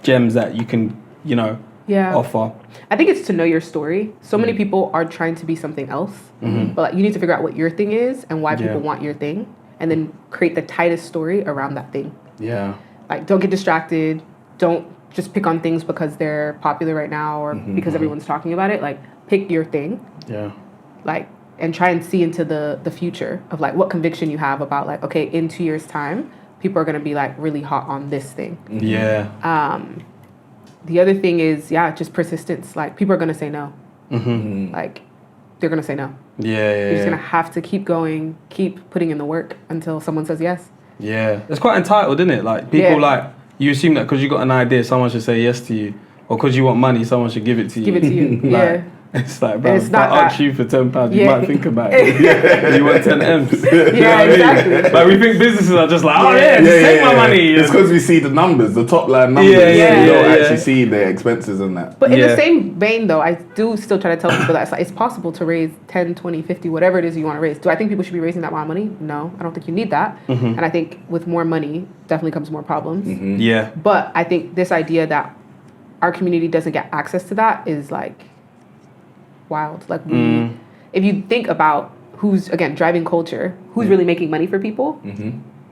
gems that you can, offer? I think it's to know your story. So many people are trying to be something else, but like you need to figure out what your thing is and why people want your thing, and then create the tightest story around that thing. Yeah. Like, don't get distracted. Don't just pick on things because they're popular right now or because everyone's talking about it. Like, pick your thing. Yeah. Like, and try and see into the future of like what conviction you have about like, okay, in 2 years' time, people are going to be like really hot on this thing. Yeah. The other thing is, just persistence. Like, people are going to say no. Like, they're going to say no. You're just going to have to keep going, keep putting in the work until someone says yes. Yeah. It's quite entitled, isn't it? Like, people like, you assume that because you got an idea, someone should say yes to you. Or because you want money, someone should give it to you. Give it to you, like, It's like, bro, it's if I ask you for £10, you might think about it. You want 10 M's. Exactly. Like, we think businesses are just like, take my money. It's because we see the numbers, the top line numbers. You don't actually see the expenses and that. But in the same vein, though, I do still try to tell people that it's, like, it's possible to raise 10, 20, 50, whatever it is you want to raise. Do I think people should be raising that amount of money? No, I don't think you need that. And I think with more money, definitely comes more problems. Yeah. But I think this idea that our community doesn't get access to that is like wild. Like, if you think about who's, again, driving culture, who's really making money for people?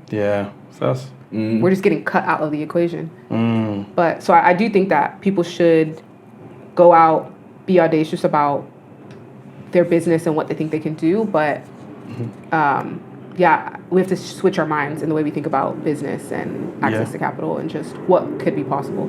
Yeah, so that's... We're just getting cut out of the equation. But so I do think that people should go out, be audacious about their business and what they think they can do. But we have to switch our minds in the way we think about business and access to capital and just what could be possible.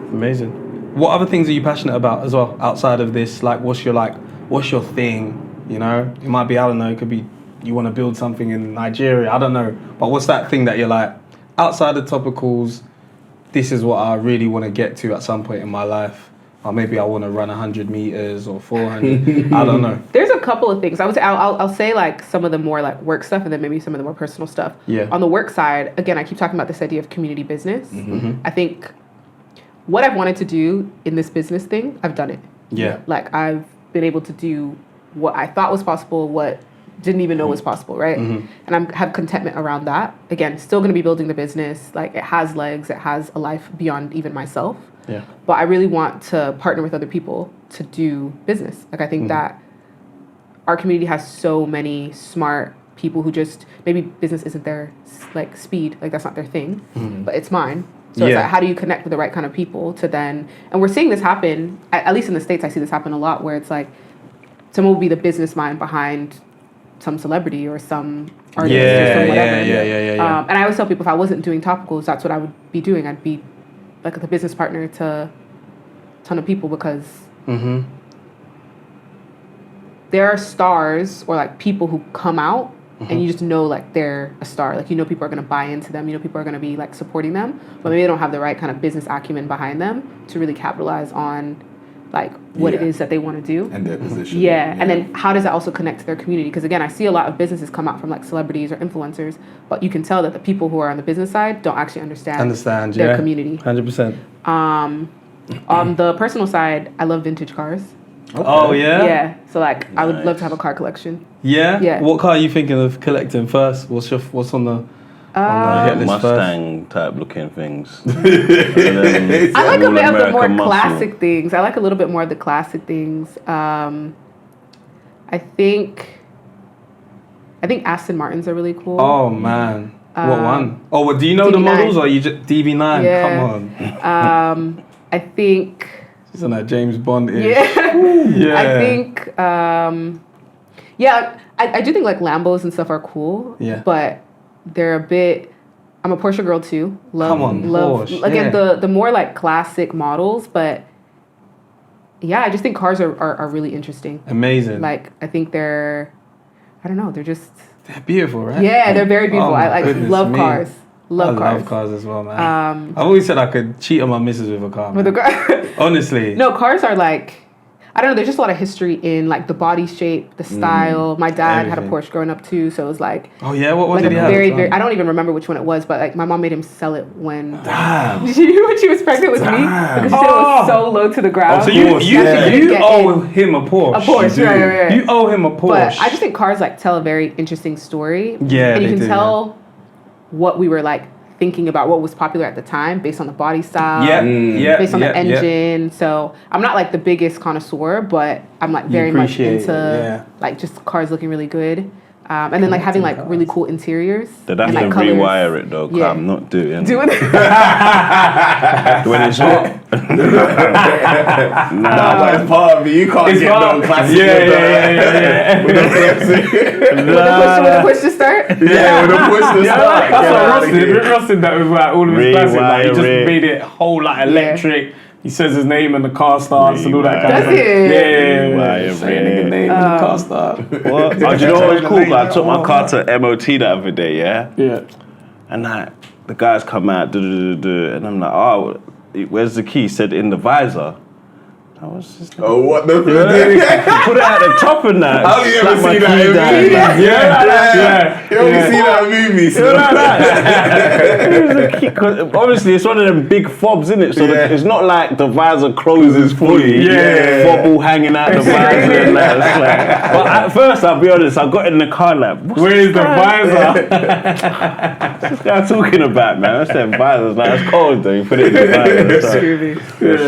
Amazing. what other things are you passionate about as well outside of this? Like, what's your thing? You know, it might be, I don't know, it could be you want to build something in Nigeria, I don't know. But what's that thing that you're like, outside of Topicals, this is what I really want to get to at some point in my life? Or maybe I want to run 100 meters or 400. I don't know. There's a couple of things. I would say I'll say like some of the more like work stuff, and then maybe some of the more personal stuff. Yeah. On the work side, again, I keep talking about this idea of community business. Mm-hmm. I think what I've wanted to do in this business thing, I've done it. Yeah. Like I've been able to do what I thought was possible, what didn't even know was possible, right? Mm-hmm. And I have contentment around that. Again, still going to be building the business. Like it has legs. It has a life beyond even myself. Yeah. But I really want to partner with other people to do business. Like I think that our community has so many smart people who just, maybe business isn't their like speed, like that's not their thing, but it's mine. So it's like, how do you connect with the right kind of people to then, and we're seeing this happen, at least in the States, I see this happen a lot, where it's like, someone will be the business mind behind some celebrity or some artist or some whatever. Yeah. And I always tell people, if I wasn't doing Topicals, that's what I would be doing. I'd be like the business partner to a ton of people, because there are stars or like people who come out and you just know like they're a star. Like, you know, people are going to buy into them. You know, people are going to be like supporting them, but maybe they don't have the right kind of business acumen behind them to really capitalize on like what it is that they want to do. And their position. Yeah. And then how does that also connect to their community? Because again, I see a lot of businesses come out from like celebrities or influencers, but you can tell that the people who are on the business side don't actually understand their community. 100%. On the personal side, I love vintage cars. Okay. Oh, yeah? Yeah. So like, I would love to have a car collection. Yeah? Yeah. What car are you thinking of collecting first? What's on the hit list Mustang type looking things. I like a bit of the more classic things. I like a little bit more of the classic things. I think Aston Martins are really cool. Oh man, what one? Oh, well, do you know DB9. the models, or you just DB9? Yeah. Come on. I think. She's on that James Bond. Yeah. Yeah. I think. I do think like Lambos and stuff are cool. Yeah. But they're a bit. I'm a Porsche girl too. Love Porsche. Again, the more like classic models, but yeah, I just think cars are really interesting. Amazing. Like I think they're They're beautiful, right? Yeah, they're very beautiful. Oh, I love me. cars. I love cars as well, man. I've always said I could cheat on my missus with a car. With a car. Honestly. No, cars are like, I don't know, there's just a lot of history in like the body shape, the style. My dad had a Porsche growing up too, so it was like, oh yeah, what like did he have? very, I don't even remember which one it was, but like my mom made him sell it when Damn. she was pregnant with me, because she said it was so low to the ground. Oh, so you owe him a Porsche. A Porsche, right. You owe him a Porsche. But I just think cars like tell a very interesting story. Yeah, and you they can do, tell what we were like thinking about, what was popular at the time based on the body style, based on the engine. So I'm not like the biggest connoisseur, but I'm like very much into like just cars looking really good. And then like having like really cool interiors. They'd have and, to like, colors. rewire it though, because I'm not doing it. When it's hot. Nah, but it's part of me. You can't get no classic. Yeah. With a push to start? Yeah, with a push to start. That's what Ross did that with like all of his classics. Like, he just made it whole like electric. He says his name and the car starts and all that kind of stuff. Yeah. Saying his name and the car starts. What? Do you know what was cool? I took my car to MOT the other day, Yeah. And like, the guys come out, and I'm like, oh, where's the key? He said in the visor. I was just like, oh, what the fuck? Put it at the top and that. How do you ever see that movie? Yeah. You only see that movie. So. Obviously, it's one of them big fobs, isn't it? So it's not like the visor closes fully. Fob all hanging out the visor and that. But at first, I'll be honest, I got in the car like, where's the visor? What's this guy talking about, man? I said visors, like, it's cold though. You put it in the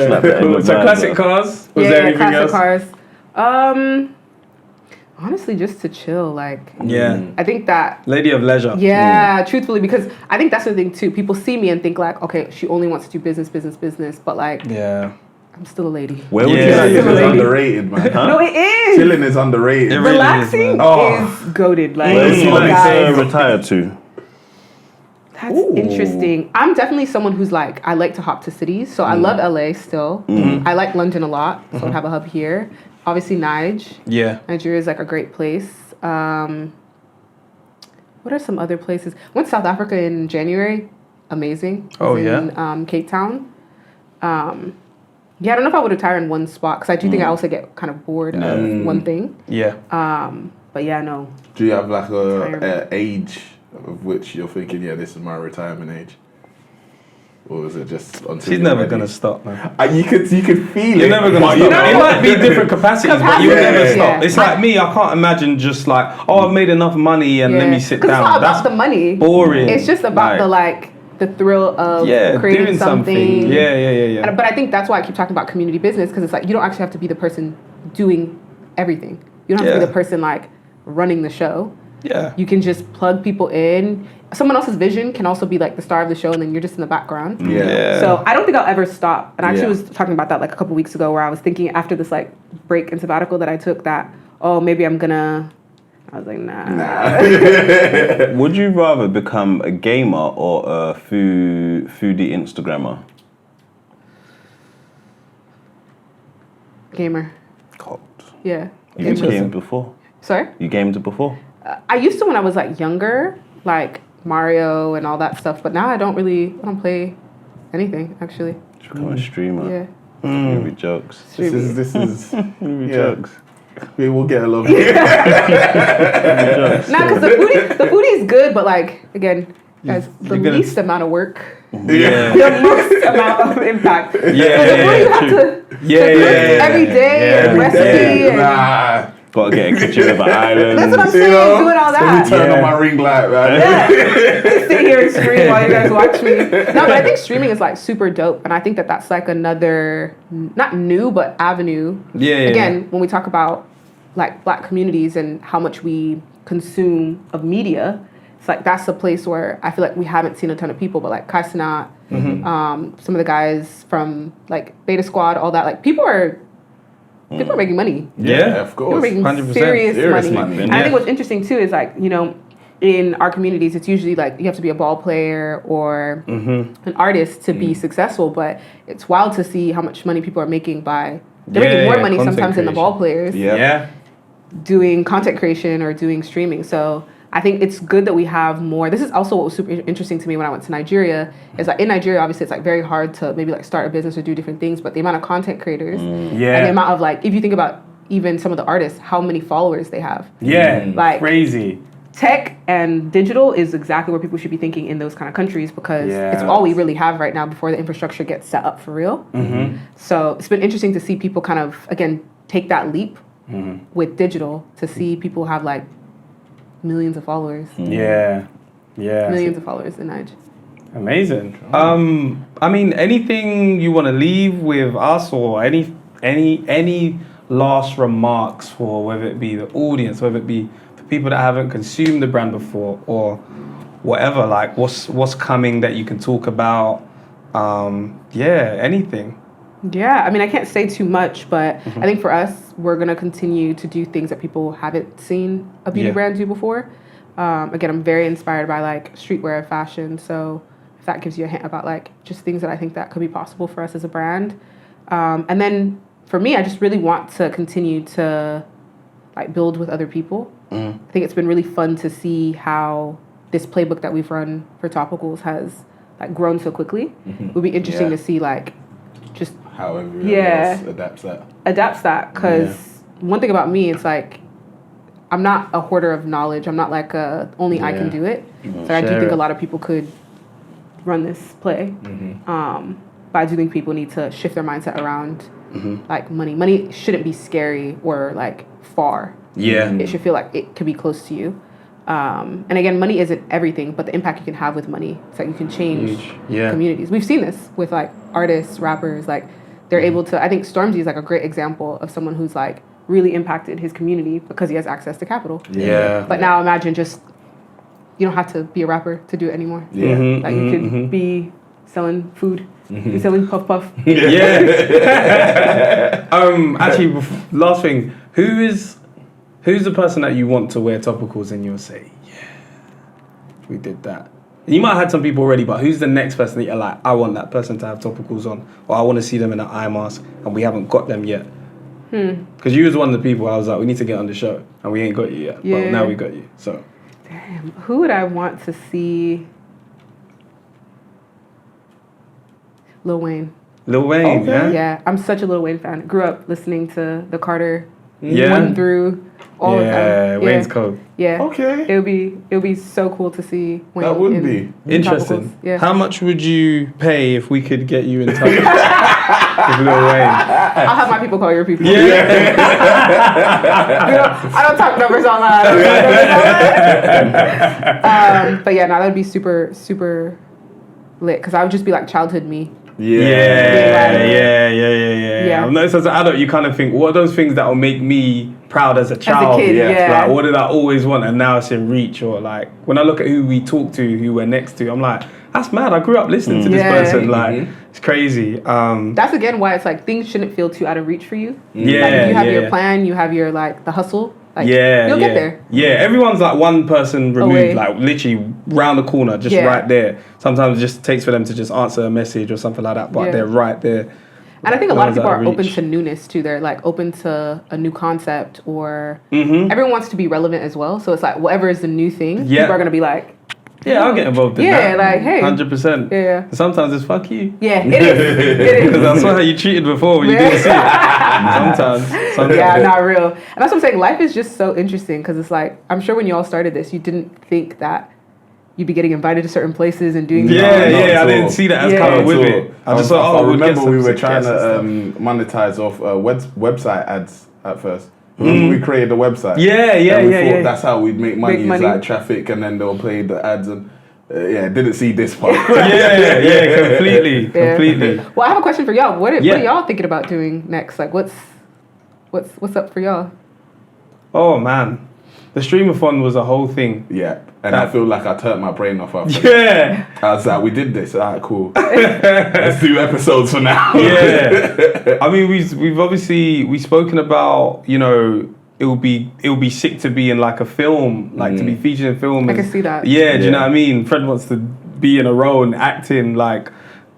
visor. So classic cars. Was there anything classic else? Cars. Honestly, just to chill, like. Yeah. I think that. Lady of leisure. Yeah, truthfully, because I think that's the thing too. People see me and think like, okay, she only wants to do business, but like. Yeah. I'm still a lady. Where would you Chilling is underrated, man. Huh? No, it is. Chilling is underrated. It really Relaxing is goated. Like, where would you like guys, to retire to? That's interesting. I'm definitely someone who's like, I like to hop to cities. So I love LA still. I like London a lot. So I have a hub here. Obviously, Nigeria is like a great place. What are some other places? Went to South Africa in January. Amazing. In Cape Town. I don't know if I would retire in one spot because I do think I also get kind of bored of one thing. But yeah, no. Do you have like a age of which you're thinking, this is my retirement age? Or is it just until she's never gonna stop, man? You could feel You're it. never gonna stop. It might be different capacities, but you'll never stop. It's like me. I can't imagine just like, I've made enough money and let me sit down. It's not about the money. Boring. It's just about the thrill of creating doing something. Yeah. But I think that's why I keep talking about community business, because it's like you don't actually have to be the person doing everything. You don't have to be the person like running the show. Yeah. You can just plug people in. Someone else's vision can also be like the star of the show, and then you're just in the background. Yeah. So I don't think I'll ever stop. And I actually was talking about that like a couple weeks ago, where I was thinking after this like break and sabbatical that I took that, maybe I'm gonna. I was like, nah. Would you rather become a gamer or a foodie Instagrammer? Gamer. Cold. Yeah. You gamed before? Sorry? You gamed before? I used to when I was like younger, like Mario and all that stuff, but now I don't play anything actually. Just become a streamer. Yeah. Movie jokes. This is Movie jokes. We will get along. Because the foodie's good, but like again, guys, the least amount of work. The most amount of impact. You have to cook every day and recipe. Gotta get a kitchen of an island. That's what I'm saying, doing all that. Let me turn on my ring light, man. Sit here and scream while you guys watch me. No, but I think streaming is like super dope, and I think that's like another not new but avenue. Again, when we talk about like Black communities and how much we consume of media, it's like that's a place where I feel like we haven't seen a ton of people, but like Kai Cenat, some of the guys from like Beta Squad, all that, like people are making money. Yeah, of course. People are making 100%. serious money. And I think what's interesting too is like, in our communities, it's usually like you have to be a ball player or an artist to be successful, but it's wild to see how much money people are making by, they're making more money sometimes than the ball players doing content creation or doing streaming. So I think it's good that we have more. This is also what was super interesting to me when I went to Nigeria, is that in Nigeria, obviously it's like very hard to maybe like start a business or do different things, but the amount of content creators and the amount of like, if you think about even some of the artists, how many followers they have. Like crazy. Tech and digital is exactly where people should be thinking in those kind of countries, because it's all we really have right now before the infrastructure gets set up for real. So it's been interesting to see people kind of, again, take that leap with digital, to see people have like millions of followers. Millions of followers in Nigeria. Amazing. I mean, anything you want to leave with us, or any last remarks for whether it be the audience, whether it be for people that haven't consumed the brand before, or whatever, like what's coming that you can talk about? Anything. Yeah, I mean, I can't say too much, but I think for us, we're going to continue to do things that people haven't seen a beauty brand do before. Again, I'm very inspired by like streetwear and fashion. So if that gives you a hint about like just things that I think that could be possible for us as a brand. And then for me, I just really want to continue to like build with other people. I think it's been really fun to see how this playbook that we've run for Topicals has like grown so quickly. It would be interesting to see like just how everyone else adapts that. Because one thing about me, it's like I'm not a hoarder of knowledge. I'm not like only I can do it. So I do think a lot of people could run this play. But I do think people need to shift their mindset around like money. Money shouldn't be scary or like far. It should feel like it could be close to you. And again, money isn't everything, but the impact you can have with money, it's like you can change communities. We've seen this with like artists, rappers, like they're able to, I think Stormzy is like a great example of someone who's like really impacted his community because he has access to capital. But now imagine just, you don't have to be a rapper to do it anymore. Like you could be selling food, be selling puff puff. Actually, last thing, who's the person that you want to wear Topicals and you'll say, we did that? You might have had some people already, but who's the next person that you're like, I want that person to have topicals on, or I want to see them in an eye mask, and we haven't got them yet? Because you was one of the people I was like, we need to get on the show, and we ain't got you yet. Yeah. But now we got you. So. Damn, who would I want to see? Lil Wayne. Lil Wayne, yeah? Yeah, I'm such a Lil Wayne fan. Grew up listening to the Carter 1 through all of them. Yeah, Wayne's cold. Yeah. Okay. It would be so cool to see Wayne. That would in be interesting. Topicals. Yeah. How much would you pay if we could get you in touch with Lil Wayne? I'll have my people call your people. Yeah. I don't talk numbers online. But yeah, no, that would be super, super lit because I would just be like childhood me. Yeah. I've noticed as an adult, you kind of think, what are those things that will make me proud as a child? As a kid, yeah. Like, what did I always want and now it's in reach? Or like, when I look at who we talk to, who we're next to, I'm like, that's mad. I grew up listening to this person. Like, it's crazy. That's again why it's like things shouldn't feel too out of reach for you. Yeah, like if you have your plan, you have your like the hustle. Like, you'll get there. Yeah, everyone's like one person removed, Away. like literally round the corner, just right there. Sometimes it just takes for them to just answer a message or something like that, but they're right there. And I think a lot of people are open reach. to newness too. They're like open to a new concept or everyone wants to be relevant as well. So it's like whatever is the new thing, people are going to be like, yeah, I'll get involved in that. Yeah, like, hey. 100%. Yeah. Sometimes it's fuck you. Yeah, it is. Because I saw how you cheated before when you didn't see it. Sometimes. Yeah, not real. And that's what I'm saying. Life is just so interesting because it's like, I'm sure when you all started this, you didn't think that you'd be getting invited to certain places and doing I didn't see that as kind of with it. I just thought, I remember we were trying to monetize off website ads at first. Remember we created a website. And we thought that's how we'd make money. Is like traffic, and then they'll play the ads and didn't see this part. completely. Well, I have a question for y'all. What are y'all thinking about doing next? Like, what's up for y'all? Oh man, the streamathon was a whole thing. Yeah, and I feel like I turned my brain off after. Yeah, I was like, we did this. All right, cool. Let's do episodes for now. Yeah, I mean, we've spoken about, you know, it would be sick to be in like a film, like to be featured in film. I can see that. Yeah, do you know what I mean? Fred wants to be in a role and acting. Like,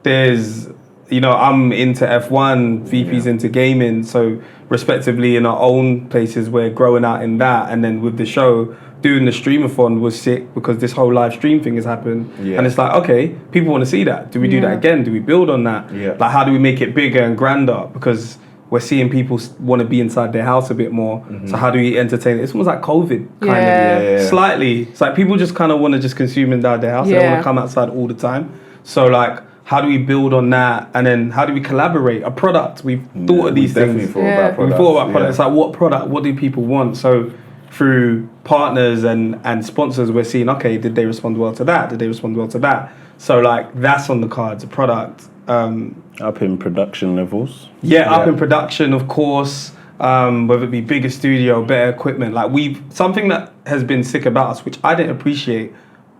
there's, you know, I'm into F1, VP's into gaming, so respectively in our own places we're growing out in that, and then with the show doing the streamathon was sick because this whole live stream thing has happened, and it's like, okay, people want to see that. Do we do that again? Do we build on that? Like, how do we make it bigger and grander? Because we're seeing people want to be inside their house a bit more. So how do we entertain it? It's almost like COVID, kind of. Slightly. It's like people just kind of want to just consume inside their house. They don't want to come outside all the time. So like, how do we build on that? And then how do we collaborate? A product. We've thought of these things. We thought about products. It's like, what product? What do people want? So through partners and sponsors, we're seeing, okay, did they respond well to that? Did they respond well to that? So like, that's on the cards, a product. Up in production levels. Up in production, of course. Whether it be bigger studio, better equipment. Like, something that has been sick about us, which I didn't appreciate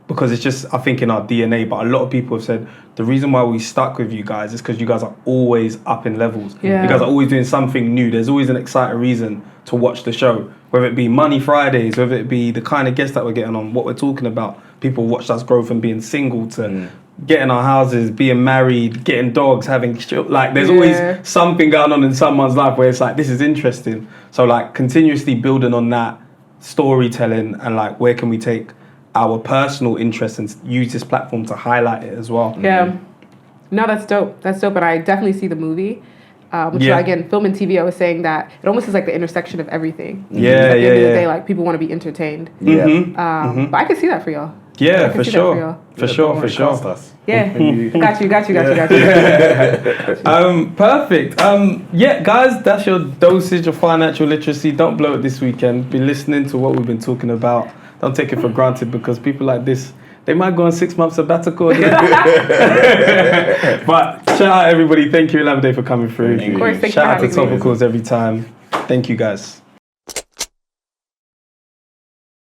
because it's just, I think, in our DNA, but a lot of people have said the reason why we stuck with you guys is because you guys are always up in levels. You guys are always doing something new. There's always an exciting reason to watch the show, whether it be Money Fridays, whether it be the kind of guests that we're getting on, what we're talking about. People watched us grow from being single to getting our houses, being married, getting dogs, having like, there's always something going on in someone's life where it's like, this is interesting. So like, continuously building on that storytelling and like, where can we take our personal interest and use this platform to highlight it as well. No, that's dope. That's dope. And I definitely see the movie. Which is, again, film and TV, I was saying that it almost is like the intersection of everything. At the end of the day, like, people want to be entertained. But I can see that for y'all. Yeah, for sure. For sure. Yeah, got you. Perfect. Guys, that's your dosage of financial literacy. Don't blow it this weekend. Be listening to what we've been talking about. Don't take it for granted because people like this, they might go on 6 months sabbatical again. But shout out everybody. Thank you, Olamide, for coming through. Of course, thank shout out to you for having me. Topicals every time. Thank you, guys.